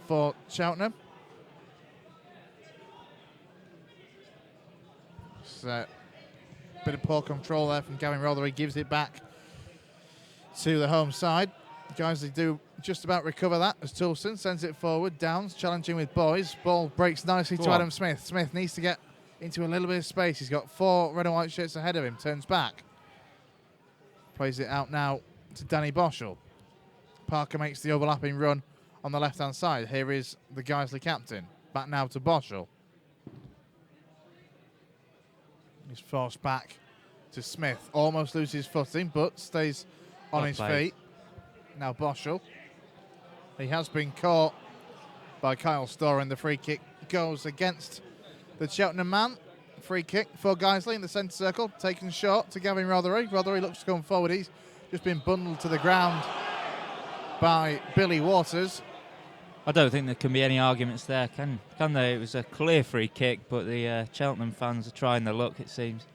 for Cheltenham. Bit of poor control there from Gavin Rothery, gives it back to the home side. Guiseley do just about recover that as Toulson sends it forward. Downs challenging with Boyes. Ball breaks nicely to Adam Smith. Smith needs to get into a little bit of space. He's got 4 red and white shirts ahead of him. Turns back. Plays it out now to Danny Boschel. Parker makes the overlapping run on the left-hand side. Here is the Guiseley captain. Back now to Boschel. He's forced back to Smith. Almost loses footing, but stays on his feet. Now Boschel. He has been caught by Kyle Storr, and the free kick goes against the Cheltenham man. Free kick for Guiseley in the centre circle. Taken short to Gavin Rothery. Rothery looks to come forward. He's just been bundled to the ground by Billy Waters. I don't think there can be any arguments there, can there? It was a clear free kick, but the Cheltenham fans are trying their luck, it seems.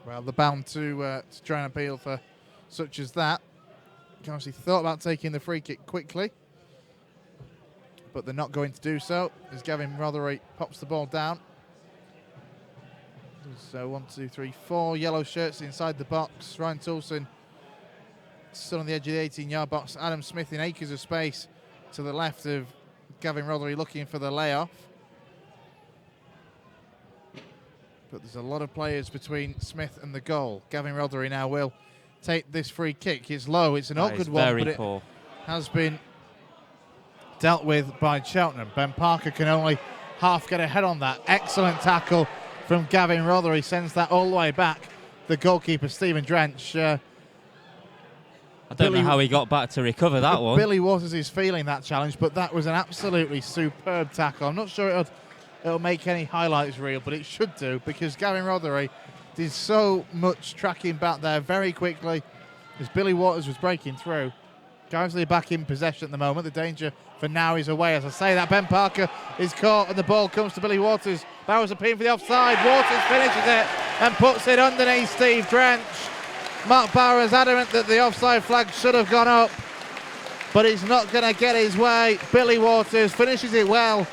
Well, they're bound to try and appeal for such as that. Guiseley thought about taking the free kick quickly, but they're not going to do so as Gavin Rothery pops the ball down. So 1, 2, 3, 4 yellow shirts inside the box. Ryan Toulson still on the edge of the 18-yard box. Adam Smith in acres of space to the left of Gavin Rothery looking for the layoff. But there's a lot of players between Smith and the goal. Gavin Rothery now will take this free kick. It's low, it's an awkward one, but it has been dealt with by Cheltenham. Ben Parker can only half get ahead on that. Excellent tackle from Gavin Rothery, sends that all the way back the goalkeeper, Stephen Drench. I don't know how he got back to recover that one. Billy Waters is feeling that challenge, but that was an absolutely superb tackle. I'm not sure it'll make any highlights reel, but it should do, because Gavin Rothery did so much tracking back there very quickly as Billy Waters was breaking through. Guiseley back in possession at the moment. The danger for now is away. As I say that, Ben Parker is caught and the ball comes to Billy Waters. Bowers appealing for the offside. Waters finishes it and puts it underneath Steve Drench. Mark Bauer is adamant that the offside flag should have gone up, but he's not going to get his way. Billy Waters finishes it well.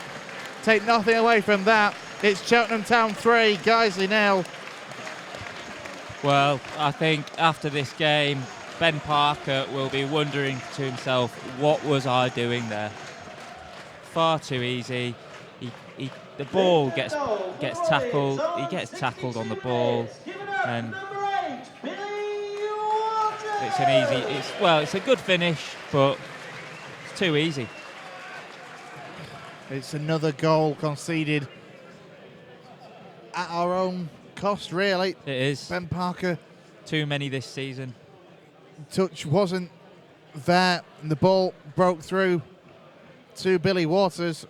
Take nothing away from that. It's Cheltenham Town 3, Guiseley 0. Well, I think after this game, Ben Parker will be wondering to himself, what was I doing there? Far too easy. The ball gets tackled. He gets tackled on the ball, and it's an easy. It's a good finish, but it's too easy. It's another goal conceded at our own cost, really. It is. Ben Parker. Too many this season. Touch wasn't there, and the ball broke through to Billy Waters.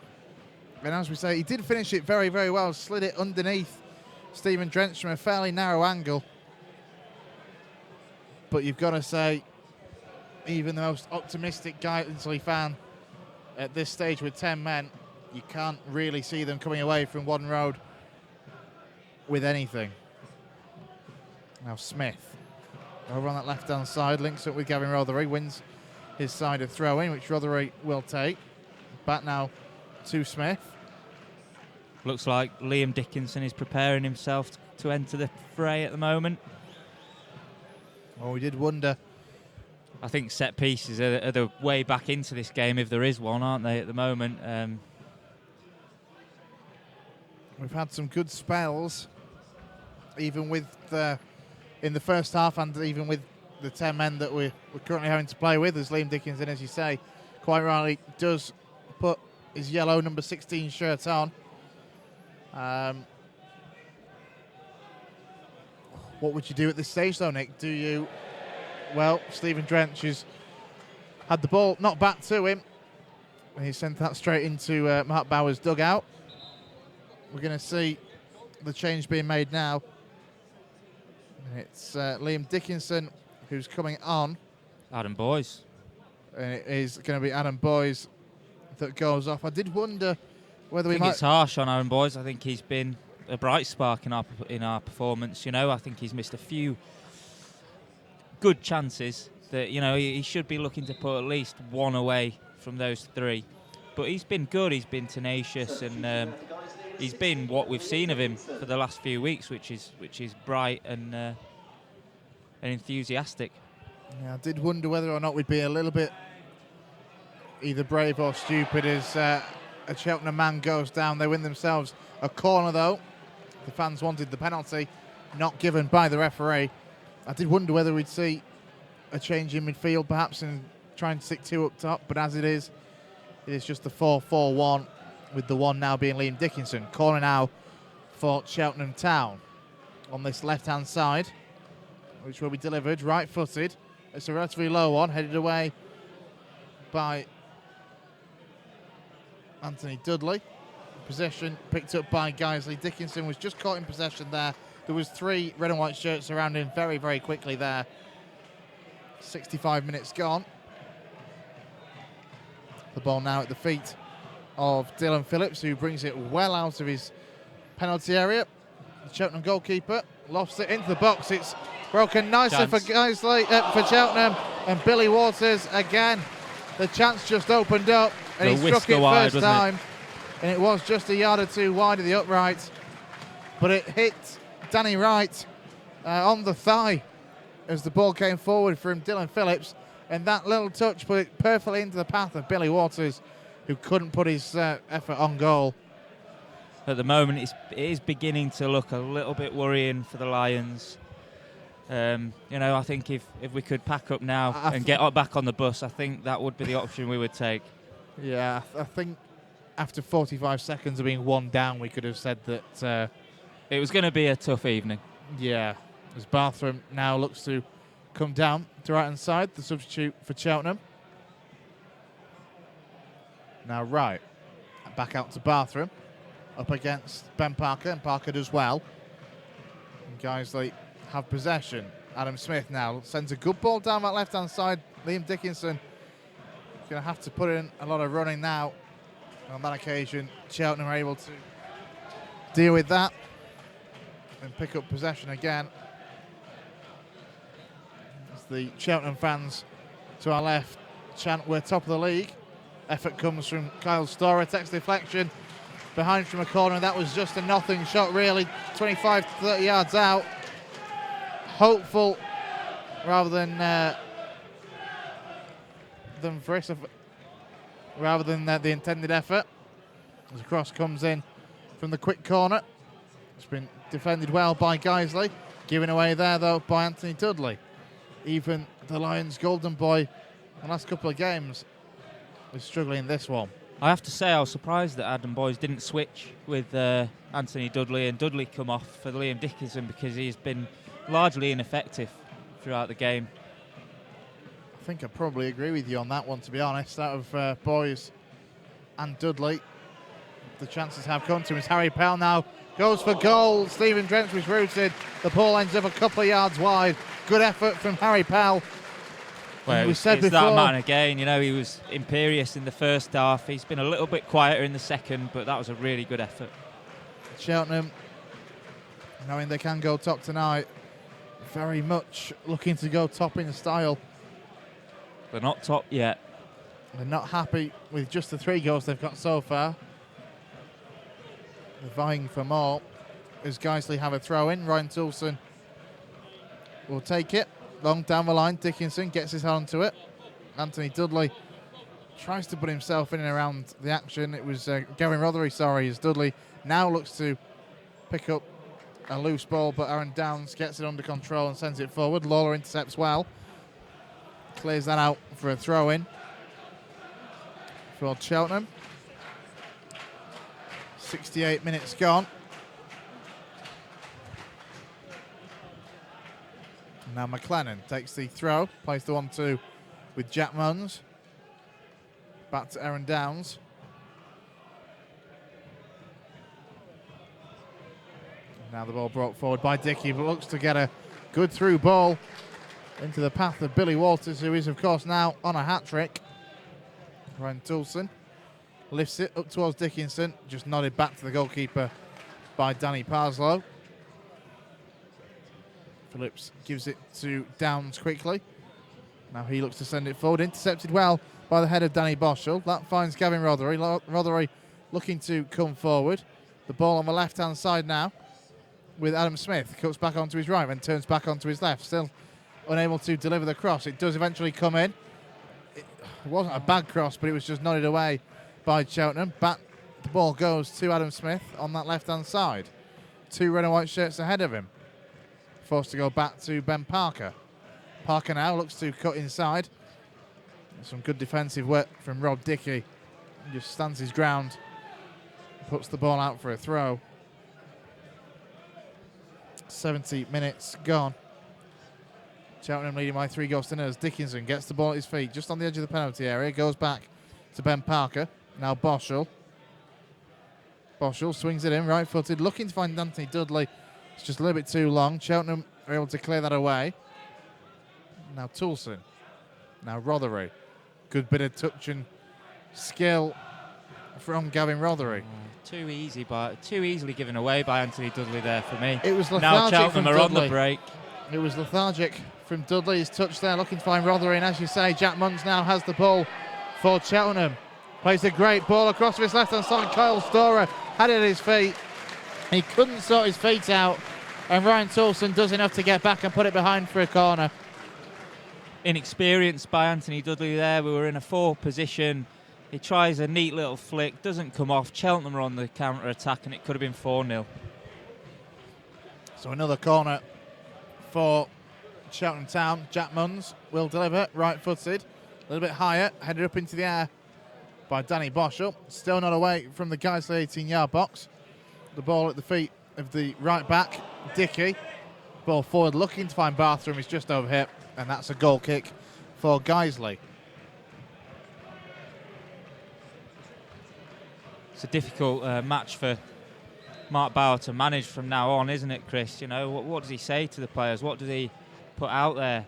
And as we say, he did finish it very, very well. Slid it underneath Stephen Drench from a fairly narrow angle. But you've got to say, even the most optimistic Guiseley fan at this stage with 10 men, you can't really see them coming away from Wadden Road with anything. Now Smith, over on that left-hand side, links up with Gavin Rothery, wins his side of throw-in, which Rothery will take. Back now to Smith. Looks like Liam Dickinson is preparing himself to enter the fray at the moment. Oh, we did wonder. I think set pieces are the way back into this game, if there is one, aren't they, at the moment? We've had some good spells, even with in the first half, and even with the 10 men that we're currently having to play with, as Liam Dickinson, as you say, quite rightly does put his yellow number 16 shirt on. What would you do at this stage, though, Nick? Well, Stephen Drench has had the ball knocked back to him. He sent that straight into Mark Bauer's dugout. We're going to see the change being made now. It's Liam Dickinson who's coming on. Adam Boyes. And it is going to be Adam Boyes that goes off. I did wonder whether I think it's harsh on Aaron Boyes. I think he's been a bright spark in our performance. You know, I think he's missed a few good chances that, you know, he should be looking to put at least one away from those three. But he's been good. He's been tenacious, and he's been what we've seen of him for the last few weeks, which is bright and enthusiastic. Yeah, I did wonder whether or not we'd be a little bit either brave or stupid as a Cheltenham man goes down. They win themselves a corner, though. The fans wanted the penalty, not given by the referee. I did wonder whether we'd see a change in midfield, perhaps, and try and stick two up top. But as it is just the 4-4-1, with the one now being Liam Dickinson. Corner now for Cheltenham Town on this left-hand side, which will be delivered right-footed. It's a relatively low one, headed away by Anthony Dudley. Possession picked up by Guiseley. Dickinson was just caught in possession there. There was 3 red and white shirts around him very, very quickly there. 65 minutes gone. The ball now at the feet of Dylan Phillips, who brings it well out of his penalty area. The Cheltenham goalkeeper lost it into the box. It's broken nicely for Guiseley, for Cheltenham, and Billy Waters again. The chance just opened up, and he struck it first time, and it was just a yard or two wide of the upright, but it hit Danny Wright on the thigh as the ball came forward from Dylan Phillips, and that little touch put it perfectly into the path of Billy Waters, who couldn't put his effort on goal. At the moment, it is beginning to look a little bit worrying for the Lions. You know, I think if we could pack up now and get back on the bus, I think that would be the option we would take. Yeah, I think after 45 seconds of being one down, we could have said that it was going to be a tough evening. Yeah, As Barthram now looks to come down to right-hand side, the substitute for Cheltenham. Now Wright, back out to Barthram, up against Ben Parker, and Parker does well. And Guiseley have possession. Adam Smith now sends a good ball down that left-hand side. Liam Dickinson going to have to put in a lot of running now. On that occasion, Cheltenham are able to deal with that and pick up possession again. As the Cheltenham fans to our left chant, "We're top of the league." Effort comes from Kyle Storer, takes deflection behind from a corner. That was just a nothing shot, really, 25 to 30 yards out. Hopeful rather than the intended effort. As the cross comes in from the quick corner. It's been defended well by Guiseley. Given away there, though, by Anthony Dudley. Even the Lions' golden boy the last couple of games is struggling in this one. I have to say I was surprised that Adam Boyes didn't switch with Anthony Dudley and Dudley come off for Liam Dickinson, because he's been largely ineffective throughout the game. I think I probably agree with you on that one, to be honest. Out of Boyes and Dudley, the chances have come to him as Harry Pell now goes for goal. Stephen Drench was rooted. The ball ends up a couple of yards wide. Good effort from Harry Pell. Well, it's that man again. You know, he was imperious in the first half. He's been a little bit quieter in the second, but that was a really good effort. Cheltenham, knowing they can go top tonight, very much looking to go top in style. They're not top yet. They're not happy with just the 3 goals they've got so far. They're vying for more. As Guiseley have a throw in, Ryan Toulson will take it. Long down the line, Dickinson gets his hand onto it. Anthony Dudley tries to put himself in and around the action. It was Gavin Rothery, as Dudley now looks to pick up a loose ball, but Aaron Downs gets it under control and sends it forward. Lawler intercepts well. Clears that out for a throw-in for Cheltenham. 68 minutes gone. Now McLennan takes the throw, plays the 1-2 with Jack Munns. Back to Aaron Downs. Now the ball brought forward by Dickey, but looks to get a good through ball into the path of Billy Walters, who is, of course, now on a hat-trick. Ryan Toulson lifts it up towards Dickinson, just nodded back to the goalkeeper by Danny Parslow. Phillips gives it to Downs quickly. Now he looks to send it forward, intercepted well by the head of Danny Boschel. That finds Gavin Rothery. Rothery looking to come forward. The ball on the left-hand side now with Adam Smith. Cuts back onto his right, then turns back onto his left. Still unable to deliver the cross. It does eventually come in. It wasn't a bad cross, but it was just nodded away by Cheltenham. Back the ball goes to Adam Smith on that left-hand side. 2 red and white shirts ahead of him. Forced to go back to Ben Parker. Parker now looks to cut inside. Some good defensive work from Rob Dickey. He just stands his ground. Puts the ball out for a throw. 70 minutes gone. Cheltenham leading by 3 goals to nil. Dickinson gets the ball at his feet just on the edge of the penalty area. Goes back to Ben Parker. Now Boschel. Boschel swings it in, right-footed, looking to find Anthony Dudley. It's just a little bit too long. Cheltenham are able to clear that away. Now Toulson. Now Rothery. Good bit of touch and skill from Gavin Rothery. Too easily given away by Anthony Dudley there for me. It was lethargic now Cheltenham from are Dudley. On the break. It was lethargic from Dudley. His touch there, looking to find Rothery. And as you say, Jack Munns now has the ball for Cheltenham. Plays a great ball across his left-hand side. Kyle Storer had it at his feet. He couldn't sort his feet out. And Ryan Toulson does enough to get back and put it behind for a corner. Inexperienced by Anthony Dudley there. We were in a 4 position. He tries a neat little flick, doesn't come off. Cheltenham are on the counter-attack, and it could have been 4-0. So another corner for Cheltenham Town. Jack Munns will deliver, right-footed. A little bit higher, headed up into the air by Danny Boschel. Still not away from the Guiseley 18-yard box. The ball at the feet of the right-back, Dickey. Ball forward, looking to find Bartholomew. He's just over here, and that's a goal kick for Guiseley. It's a difficult match for Mark Bauer to manage from now on, isn't it, Chris? You know, what does he say to the players? What does he put out there?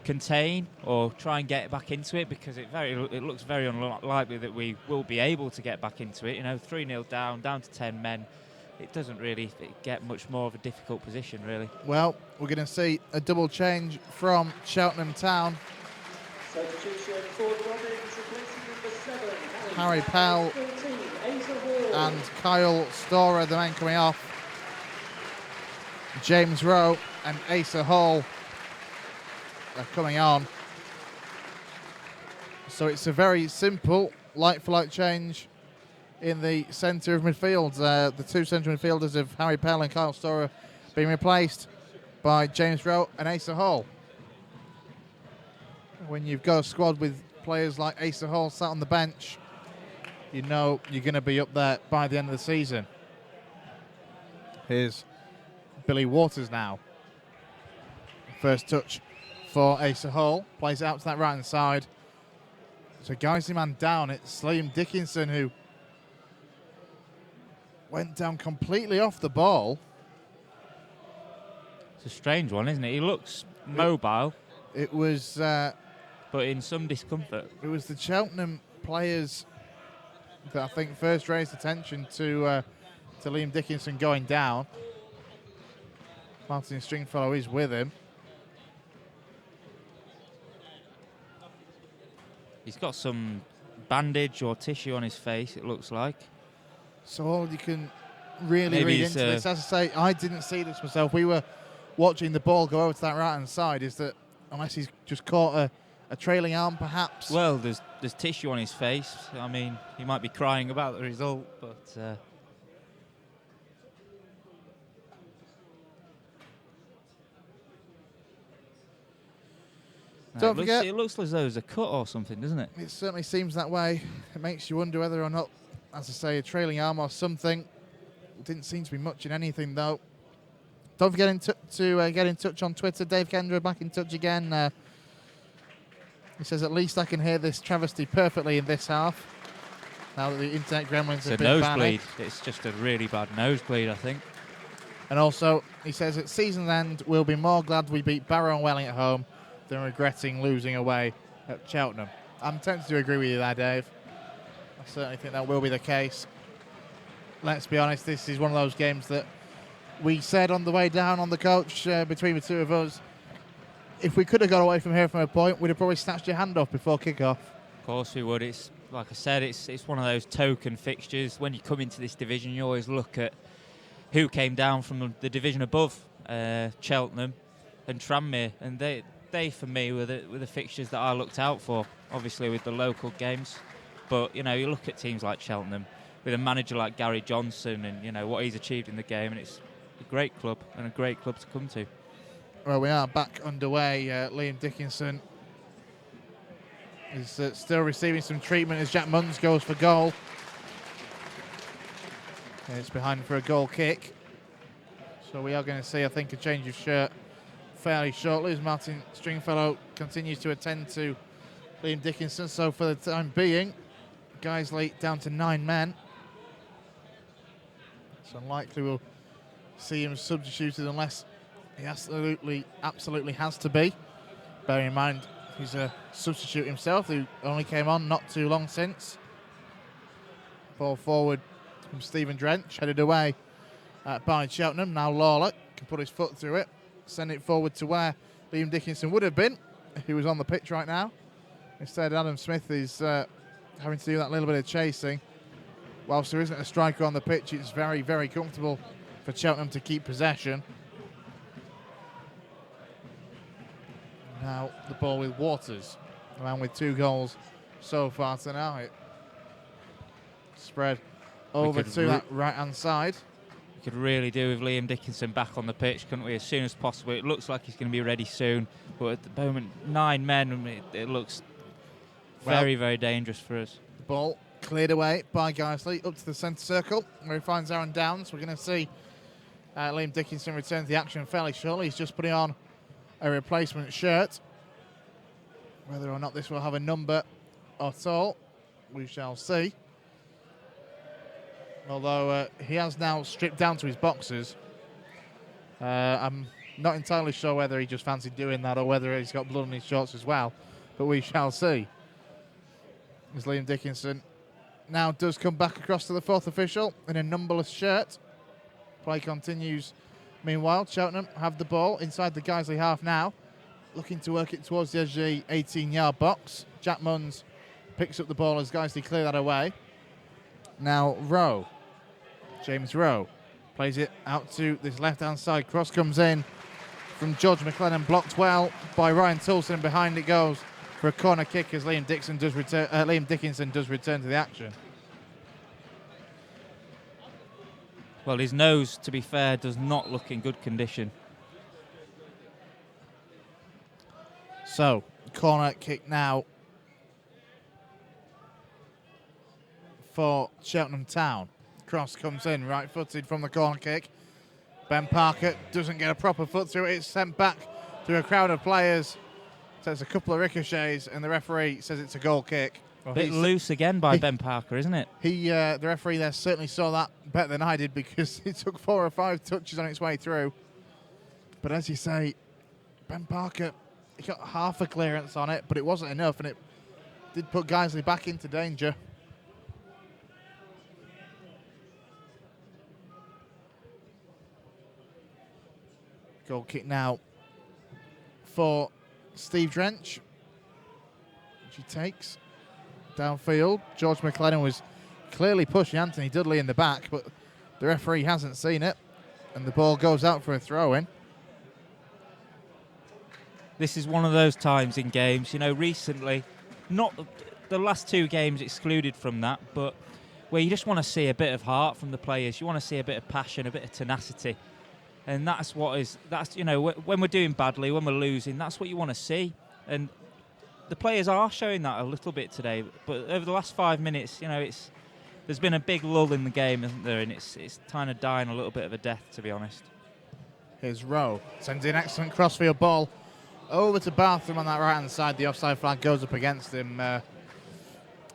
Contain or try and get back into it, because it looks very unlikely that we will be able to get back into it. You know, 3-0 down to 10 men. It doesn't really get much more of a difficult position, really. Well, we're going to see a double change from Cheltenham Town. Substitution for Robbins, replacing number 7, Harry Powell 14, Asa Hall. and Kyle Storer, the men coming off. James Rowe and Asa Hall are coming on. So it's a very simple like-for-like change in the centre of midfield. The two central midfielders of Harry Powell and Kyle Storer being replaced by James Rowe and Asa Hall. When you've got a squad with players like Asa Hall sat on the bench, you know you're going to be up there by the end of the season. Here's Billy Waters now. First touch for Asa Hall. Plays it out to that right-hand side. So Guiseley man down. It's Liam Dickinson who went down completely off the ball. It's a strange one, isn't it? He looks mobile, It was but in some discomfort. it was the Cheltenham players that I think first raised attention to Liam Dickinson going down. Martin Stringfellow is with him. He's got some bandage or tissue on his face, it looks like. So all you can really Maybe read he's, into this, as I say, I didn't see this myself. We were watching the ball go over to that right-hand side, is that unless he's just caught a trailing arm, perhaps. Well, there's tissue on his face. I mean, he might be crying about the result, but... Don't forget, it looks as though there's a cut or something, doesn't it? it certainly seems that way. It makes you wonder whether or not, as I say, a trailing arm or something. Didn't seem to be much in anything, though. Don't forget to get in touch on Twitter. Dave Kendra back in touch again. He says, at least I can hear this travesty perfectly in this half. Now that the internet gremlins It's have a been nosebleed. banished. It's just a really bad nosebleed, I think. And also, he says, at season's end, we'll be more glad we beat Barrow and Welling at home than regretting losing away at Cheltenham. I'm tempted to agree with you there, Dave. I certainly think that will be the case. Let's be honest, this is one of those games that we said on the way down on the coach between the two of us, if we could have got away from here from a point, we'd have probably snatched your hand off before kick-off. Of course we would. It's like I said, it's one of those token fixtures. When you come into this division, you always look at who came down from the division above, Cheltenham and Tranmere, and they for me were the fixtures that I looked out for. Obviously with the local games, but you know, you look at teams like Cheltenham with a manager like Gary Johnson, and you know what he's achieved in the game, and it's a great club and a great club to come to. Well, we are back underway. Liam Dickinson is still receiving some treatment as Jack Munns goes for goal. And it's behind for a goal kick. So we are going to see, I think, a change of shirt fairly shortly as Martin Stringfellow continues to attend to Liam Dickinson. So for the time being, Guiseley down to 9 men. It's unlikely we'll see him substituted unless he absolutely has to be. Bearing in mind he's a substitute himself who only came on not too long since. Ball forward from Stephen Drench, headed away by Cheltenham. Now Lawler can put his foot through it, send it forward to where Liam Dickinson would have been if he was on the pitch right now. Instead, Adam Smith is having to do that little bit of chasing. Whilst there isn't a striker on the pitch, it's very, very comfortable for Cheltenham to keep possession. Now the ball with Waters, a man with 2 goals so far tonight. Spread over to that right-hand side. We could really do with Liam Dickinson back on the pitch, couldn't we, as soon as possible. It looks like he's going to be ready soon, but at the moment, 9 men, it looks very, very dangerous for us. The ball cleared away by Guiseley up to the centre circle where he finds Aaron Downs. We're going to see Liam Dickinson returns the action fairly shortly. He's just putting on a replacement shirt. Whether or not this will have a number at all, we shall see. Although he has now stripped down to his boxers. I'm not entirely sure whether he just fancied doing that or whether he's got blood on his shorts as well. But we shall see. As Liam Dickinson now does come back across to the fourth official in a numberless shirt. Play continues. Meanwhile, Cheltenham have the ball inside the Guiseley half now. Looking to work it towards the edge of the 18-yard box. Jack Munns picks up the ball as Guiseley clear that away. Now Rowe. James Rowe plays it out to this left-hand side. Cross comes in from George McLennan, blocked well by Ryan Toulson. Behind it goes for a corner kick as Liam Dickinson does return to the action. Well, his nose, to be fair, does not look in good condition. So, corner kick now for Cheltenham Town. Cross comes in, right-footed from the corner kick. Ben Parker doesn't get a proper foot through it. It's sent back through a crowd of players. Takes a couple of ricochets, and the referee says it's a goal kick. A bit loose again by Ben Parker, isn't it? The referee there certainly saw that better than I did because it took 4 or 5 touches on its way through. But as you say, Ben Parker, he got half a clearance on it, but it wasn't enough, and it did put Guiseley back into danger. Goal kick now for Steve Drench, which he takes downfield. George McLennan was clearly pushing Anthony Dudley in the back, but the referee hasn't seen it, and the ball goes out for a throw-in. This is one of those times in games, you know, recently, not the last 2 games excluded from that, but where you just want to see a bit of heart from the players. You want to see a bit of passion, a bit of tenacity. And that's, you know, when we're doing badly, when we're losing, that's what you want to see. And the players are showing that a little bit today. But over the last 5 minutes, you know, there's been a big lull in the game, isn't there? And it's kind of dying a little bit of a death, to be honest. Here's Rowe. Sends in an excellent crossfield ball over to Bartham on that right-hand side. The offside flag goes up against him.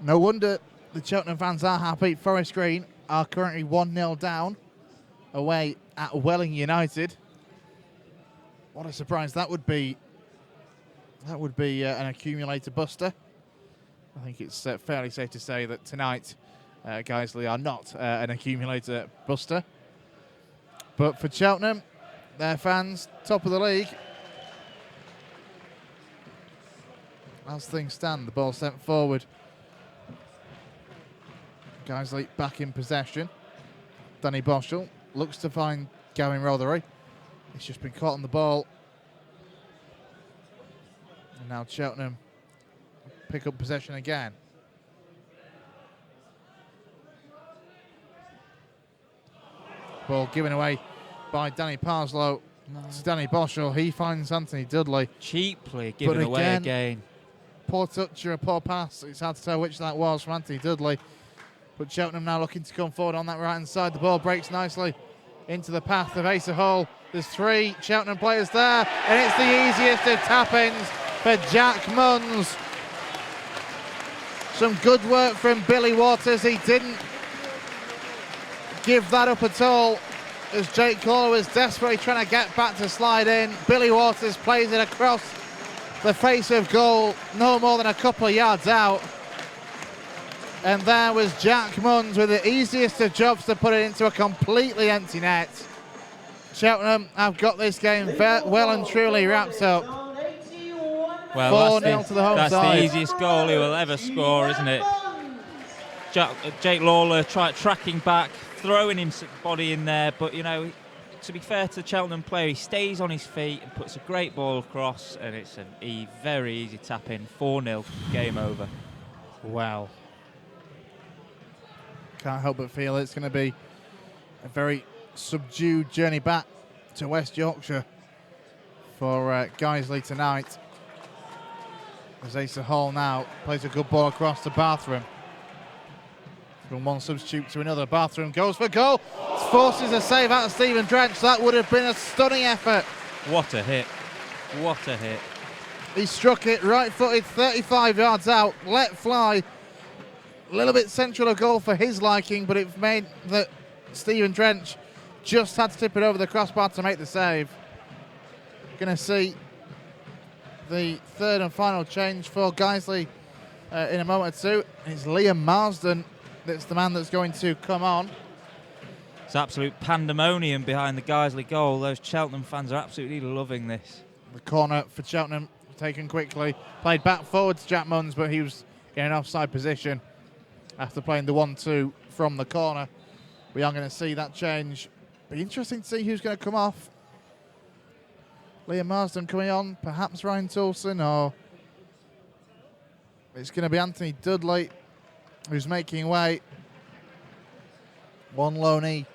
No wonder the Cheltenham fans are happy. Forest Green are currently 1-0 down away at Welling United. What a surprise that would be. That would be an accumulator buster. I think it's fairly safe to say that tonight Guiseley are not an accumulator buster. But for Cheltenham, their fans, top of the league. As things stand, the ball sent forward. Guiseley back in possession. Danny Boschel looks to find Gavin Rothery. He's just been caught on the ball. And now Cheltenham pick up possession again. Ball given away by Danny Parslow. It's Danny Boschel. He finds Anthony Dudley. Cheaply given away again. Poor touch or a poor pass. It's hard to tell which that was from Anthony Dudley. But Cheltenham now looking to come forward on that right-hand side. The ball breaks nicely into the path of Asa Hall. There's 3 Cheltenham players there, and it's the easiest of tap-ins for Jack Munns. Some good work from Billy Waters. He didn't give that up at all as Jake Caller was desperately trying to get back to slide in. Billy Waters plays it across the face of goal, no more than a couple of yards out. And there was Jack Munns with the easiest of jobs to put it into a completely empty net. Cheltenham have got this game well and truly wrapped up. Well, 4-0 to the home side. That's the easiest goal he will ever score, isn't it? Jake Lawler tracking back, throwing his body in there, but, you know, to be fair to the Cheltenham player, he stays on his feet and puts a great ball across, and it's a very easy tap-in. 4-0, game over. Wow. Can't help but feel it's going to be a very subdued journey back to West Yorkshire for Guiseley tonight. As Asa Hall now plays a good ball across to Bartham. From one substitute to another, Bathroom goes for goal. Forces a save out of Stephen Drench. That would have been a stunning effort. What a hit. What a hit. He struck it right-footed, 35 yards out, let fly. A little bit central of goal for his liking, but it made that Stephen Drench just had to tip it over the crossbar to make the save. Going to see the third and final change for Guiseley in a moment or two. It's Liam Marsden that's the man that's going to come on. It's absolute pandemonium behind the Guiseley goal. Those Cheltenham fans are absolutely loving this. The corner for Cheltenham taken quickly. Played back forward to Jack Munns, but he was in an offside position after playing the 1-2 from the corner. We are going to see that change. Be interesting to see who's going to come off. Liam Marsden coming on, perhaps Ryan Toulson, or it's going to be Anthony Dudley who's making way. One loanee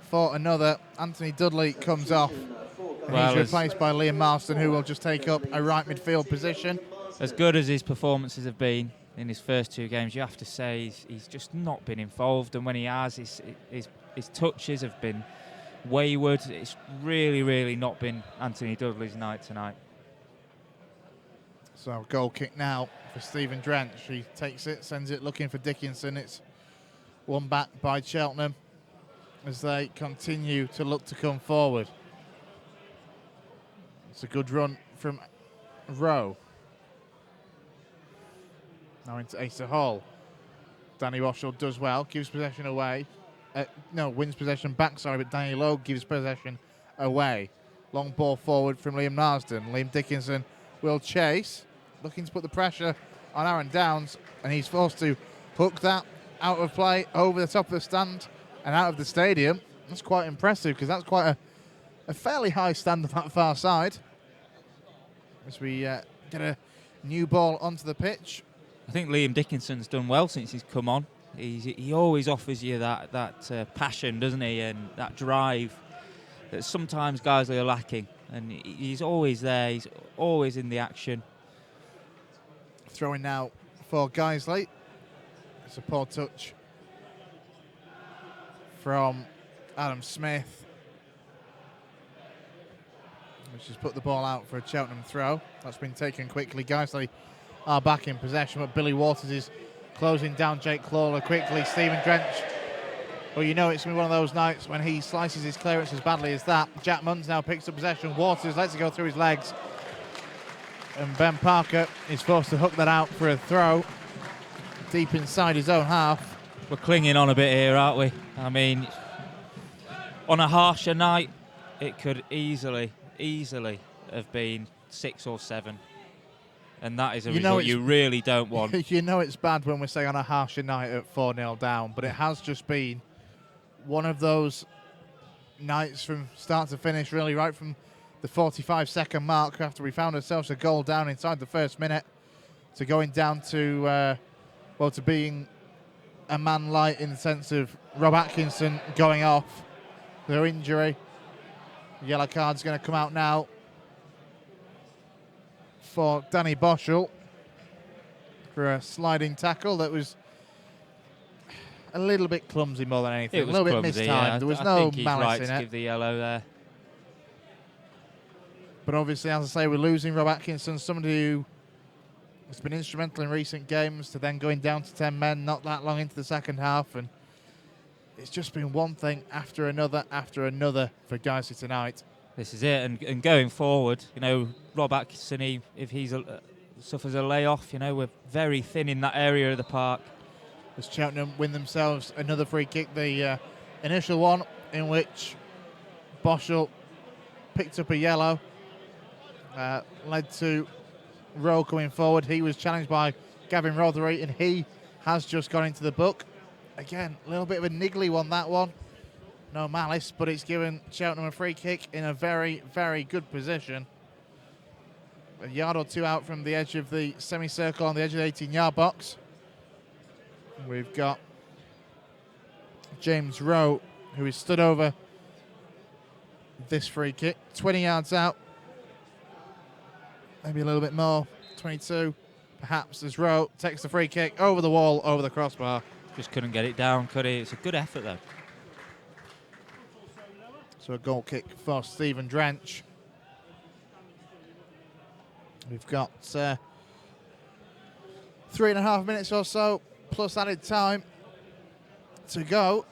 for another. Anthony Dudley comes off. And he's replaced by Liam Marsden, who will just take up a right midfield position. As good as his performances have been in his first 2 games, you have to say he's just not been involved, and when he has, his touches have been wayward. It's really, really not been Anthony Dudley's night tonight. So goal kick now for Stephen Drench. He takes it, sends it looking for Dickinson. It's won back by Cheltenham as they continue to look to come forward. It's a good run from Rowe. Now into Asa Hall. Danny Washel does well, gives possession away. Wins possession back, but Danny Lowe gives possession away. Long ball forward from Liam Marsden. Liam Dickinson will chase, looking to put the pressure on Aaron Downs, and he's forced to hook that out of play over the top of the stand and out of the stadium. That's quite impressive, because that's quite a fairly high stand on that far side. As we get a new ball onto the pitch. I think Liam Dickinson's done well since he's come on. He always offers you that passion, doesn't he, and that drive that sometimes guys are lacking. And he's always there. He's always in the action. Throwing now for Guiseley. It's a poor touch from Adam Smith, which has put the ball out for a Cheltenham throw. That's been taken quickly. Guiseley are back in possession, but Billy Waters is closing down Jake Clawler quickly. Stephen Drench, well, you know it's going to be one of those nights when he slices his clearance as badly as that. Jack Munns now picks up possession. Waters lets it go through his legs. And Ben Parker is forced to hook that out for a throw deep inside his own half. We're clinging on a bit here, aren't we? I mean, on a harsher night, it could easily have been 6 or 7. And that is a result you really don't want. You know it's bad when we say on a harsher night at 4-0 down, but it has just been one of those nights from start to finish, really, right from the 45-second mark after we found ourselves a goal down inside the first minute to going down to, to being a man light in the sense of Rob Atkinson going off through injury. The yellow card's going to come out now for Danny Boschel for a sliding tackle that was a little bit clumsy more than anything. A little bit mistimed. Yeah. There was I no think he's malice right in to it. give the yellow there. But obviously, as I say, we're losing Rob Atkinson, somebody who has been instrumental in recent games, to then going down to 10 men not that long into the second half. And it's just been one thing after another for Guiseley tonight. This is it, and going forward, Rob Atkinson, if he suffers a layoff, we're very thin in that area of the park. As Cheltenham win themselves another free kick, the initial one in which Boschel picked up a yellow, led to Rowe coming forward. He was challenged by Gavin Rothery, and he has just gone into the book. Again, a little bit of a niggly one, that one. No malice, but it's given Cheltenham a free kick in a very, very good position. A yard or two out from the edge of the semicircle on the edge of the 18-yard box. We've got James Rowe, who is stood over this free kick. 20 yards out. Maybe a little bit more. 22, perhaps, as Rowe takes the free kick over the wall, over the crossbar. Just couldn't get it down, could he? It's a good effort, though. So a goal kick for Stephen Drench. We've got 3.5 minutes or so, plus added time to go.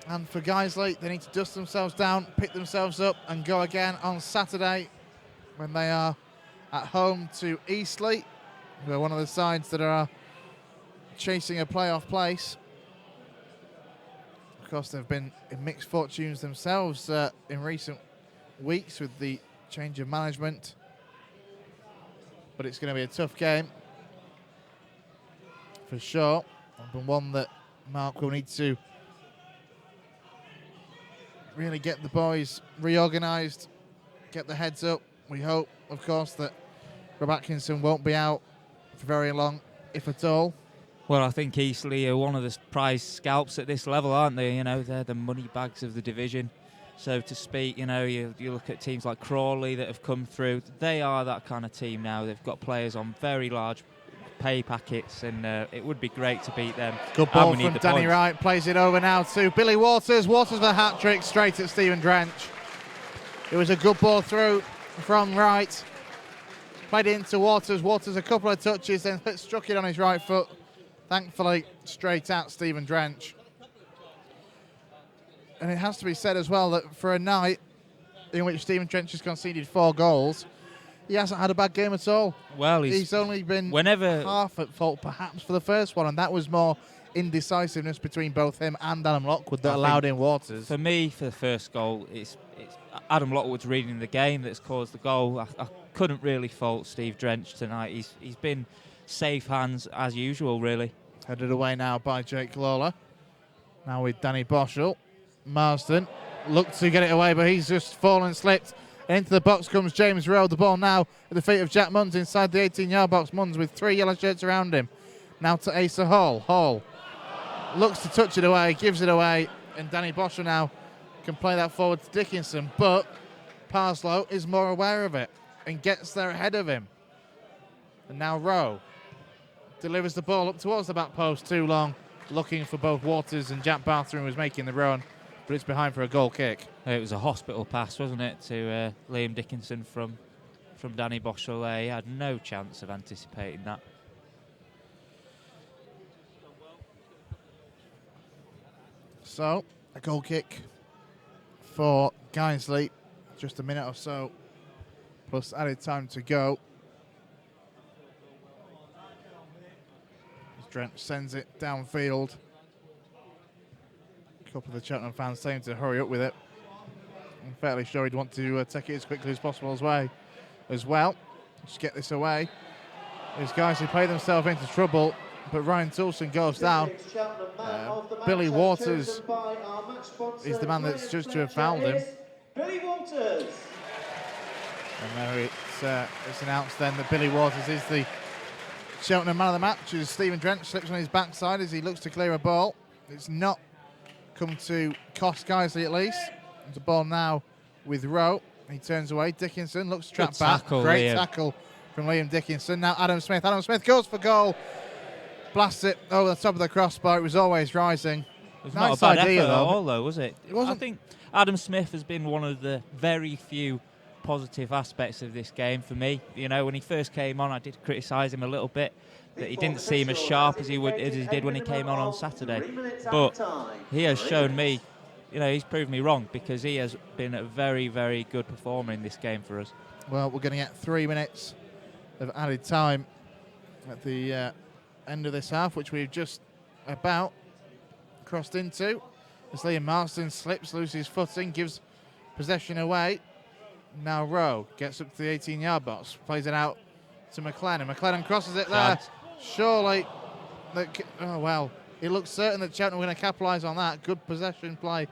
And for Guiseley, they need to dust themselves down, pick themselves up, and go again on Saturday when they are at home to Eastleigh, who are one of the sides that are chasing a playoff place. Of course, they've been in mixed fortunes themselves in recent weeks with the change of management. But it's going to be a tough game for sure, but one that Mark will need to really get the boys reorganised, get the heads up. We hope, of course, that Rob Atkinson won't be out for very long, if at all. Well, I think Eastleigh are one of the prize scalps at this level, aren't they? You know, they're the money bags of the division, so to speak. You know, you look at teams like Crawley that have come through. They are that kind of team now. They've got players on very large pay packets, and it would be great to beat them. Good ball from Danny Wright. Plays it over now to Billy Waters. Waters with a hat-trick straight at Stephen Drench. It was a good ball through from Wright. Played it into Waters. Waters a couple of touches, then struck it on his right foot. Thankfully, straight at Stephen Drench. And it has to be said as well that for a night in which Stephen Drench has conceded 4 goals, he hasn't had a bad game at all. Well, he's only been half at fault, perhaps, for the first one, and that was more indecisiveness between both him and Adam Lockwood that allowed in Waters. For me, for the first goal, it's Adam Lockwood's reading the game that's caused the goal. I couldn't really fault Steve Drench tonight. He's been safe hands as usual, really. Headed away now by Jake Lawler. Now with Danny Boschel. Marsden looked to get it away, but he's just fallen, slipped. Into the box comes James Rowe. The ball now at the feet of Jack Munns inside the 18-yard box. Munns with 3 yellow shirts around him. Now to Asa Hall. Hall looks to touch it away, gives it away, and Danny Boschel now can play that forward to Dickinson, but Parslow is more aware of it and gets there ahead of him. And now Rowe delivers the ball up towards the back post too long, looking for both Waters and Jack Barthroom, who's making the run, but it's behind for a goal kick. It was a hospital pass, wasn't it, to Liam Dickinson from Danny Boschel there. He had no chance of anticipating that. So, a goal kick for Guiseley. Just a minute or so, plus added time to go. Drench sends it downfield. A couple of the Cheltenham fans saying to hurry up with it. I'm fairly sure he'd want to take it as quickly as possible as well. Just get this away. These guys who play themselves into trouble, but Ryan Toulson goes down. Billy Waters is the man that's just to have fouled him. Billy Waters. And there it's announced then that Billy Waters is the Cheltenham man of the match, as Stephen Drench slips on his backside as he looks to clear a ball. It's not come to cost Guiseley at least. There's a ball now with Rowe. He turns away. Dickinson looks to trap back. Great tackle from Liam Dickinson. Now Adam Smith. Adam Smith goes for goal. Blasts it over the top of the crossbar. It was always rising. It was nice not a bad idea, effort at all, though, was it? It wasn't. I think Adam Smith has been one of the very few positive aspects of this game for me. You know, when he first came on, I did criticise him a little bit, that he didn't seem as sharp as he did when he came on Saturday. But he has shown me, you know, he's proved me wrong, because he has been a very, very good performer in this game for us. Well, we're going to get 3 minutes of added time at the end of this half, which we've just about crossed into. As Liam Marsden slips, loses his footing, gives possession away. Now Rowe gets up to the 18-yard box, plays it out to McLennan. McLennan crosses it there. Surely, oh well, it looks certain that Cheltenham are going to capitalise on that. Good possession play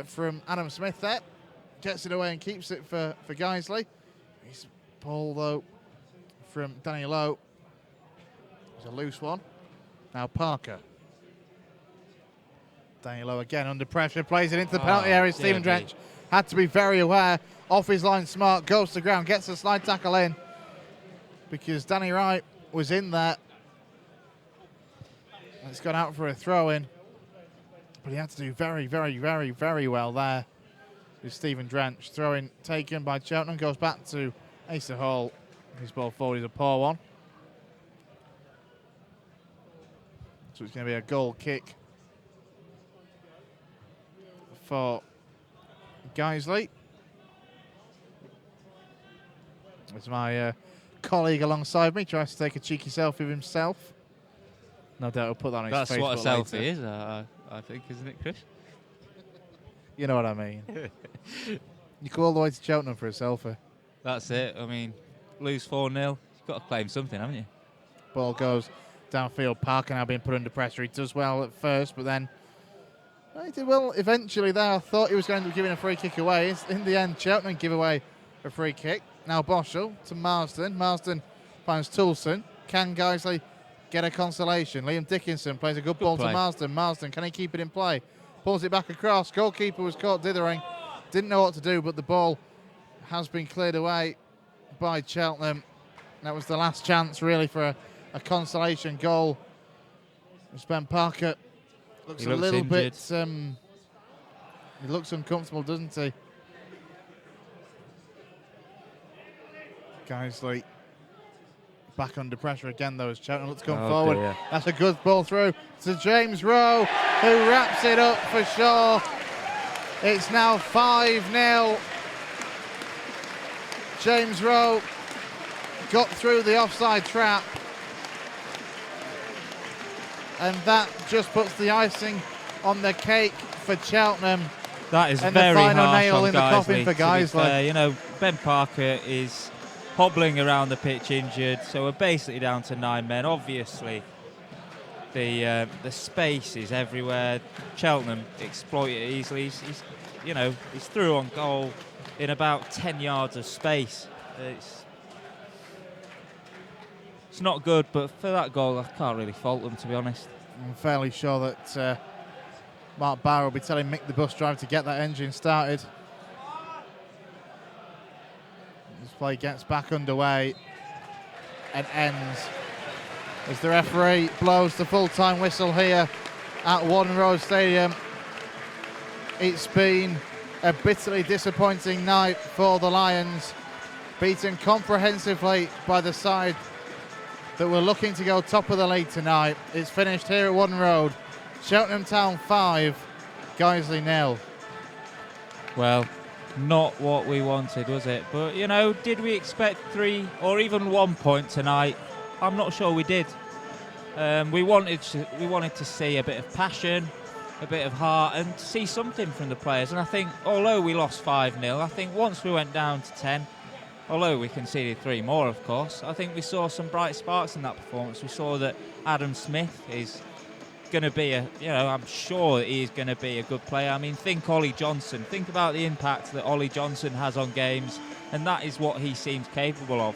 from Adam Smith there. Gets it away and keeps it for Guiseley. His ball, though, from Danny Lowe. It's a loose one. Now Parker. Danny Lowe again under pressure, plays it into the penalty area. Stephen Drench had to be very aware. Off his line, smart, goes to the ground, gets a slide tackle in, because Danny Wright was in there. It's gone out for a throw-in, but he had to do very, very, very, very well there. With Stephen Drench. Throw-in taken by Cheltenham, goes back to Asa Hall. His ball forward is a poor one. So it's going to be a goal kick for Guiseley. As my colleague alongside me tries to take a cheeky selfie of himself. No doubt he'll put that on his Facebook. That's what a selfie later. is, I think, isn't it, Chris? You know what I mean. You go all the way to Cheltenham for a selfie. That's it. I mean, lose 4-0. You've got to claim something, haven't you? Ball goes downfield. Parker now being put under pressure. He does well at first, but then he did well eventually there. I thought he was going to be giving a free kick away. In the end, Cheltenham give away a free kick. Now Boschel to Marsden. Marsden finds Toulson. Can Guiseley get a consolation? Liam Dickinson plays a good ball play to Marsden. Marsden, can he keep it in play? Pulls it back across. Goalkeeper was caught dithering. Didn't know what to do, but the ball has been cleared away by Cheltenham. That was the last chance, really, for a consolation goal. Ben Parker looks a little injured. bit... he looks uncomfortable, doesn't he? Guiseley back under pressure again, though, as Cheltenham looks to come forward. Dear. That's a good ball through to James Rowe, who wraps it up for Shaw. It's now 5-0. James Rowe got through the offside trap, and that just puts the icing on the cake for Cheltenham. That is and very the final harsh nail on in the coffin for to be Guiseley. fair. You know, Ben Parker is hobbling around the pitch injured, so we're basically down to 9 men. Obviously, the space is everywhere. Cheltenham exploit it easily. He's through on goal in about 10 yards of space. It's not good, but for that goal, I can't really fault them, to be honest. I'm fairly sure that Mark Barrow will be telling Mick the bus driver to get that engine started. This play gets back underway and ends as the referee blows the full-time whistle here at Warden Road Stadium. It's been a bitterly disappointing night for the Lions, beaten comprehensively by the side that were looking to go top of the league tonight. It's finished here at Warden Road. Cheltenham Town 5, Guiseley 0. Well, not what we wanted, was it? But, you know, did we expect 3 or even 1 point tonight? I'm not sure we did. We wanted to see a bit of passion, a bit of heart, and to see something from the players. And I think, although we lost 5-0, I think once we went down to 10, although we conceded 3 more, of course, I think we saw some bright sparks in that performance. We saw that Adam Smith is going to be I'm sure that he is going to be a good player. I mean, think Ollie Johnson. Think about the impact that Ollie Johnson has on games, and that is what he seems capable of.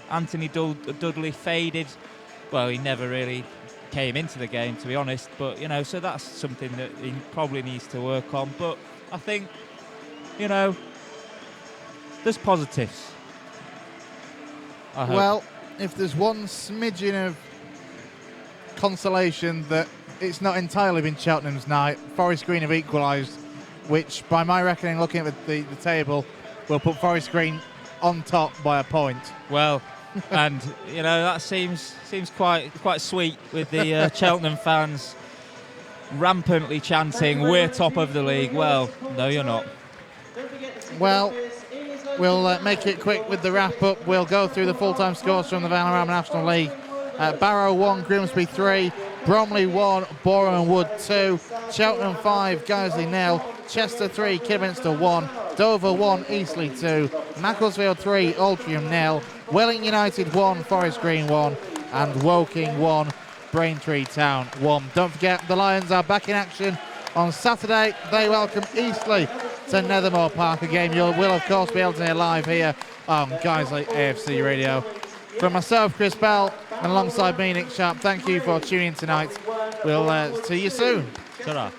Anthony Dudley faded. Well, he never really came into the game, to be honest, but, so that's something that he probably needs to work on. But I think, there's positives. Well, if there's one smidgen of consolation that it's not entirely been Cheltenham's night, Forest Green have equalised, which, by my reckoning, looking at the table, will put Forest Green on top by a point. Well, and that seems quite sweet with the Cheltenham fans rampantly chanting, "We're top of the league." Well, no, you're not. Well, we'll make it quick with the wrap-up. We'll go through the full-time scores from the Vanarama National League. Barrow 1, Grimsby 3, Bromley 1, Boreham and Wood 2, Cheltenham 5, Guiseley 0, Chester 3, Kidderminster 1, Dover 1, Eastleigh 2, Macclesfield 3, Altrincham 0, Welling United 1, Forest Green 1, and Woking 1, Braintree Town 1. Don't forget, the Lions are back in action on Saturday. They welcome Eastleigh to Nethermore Park, a game you will, of course, be able to hear live here on Guiseley AFC Radio. From myself, Chris Bell, and alongside me, Nick Sharpe, thank you for tuning in tonight. We'll see you soon. Ta-ra.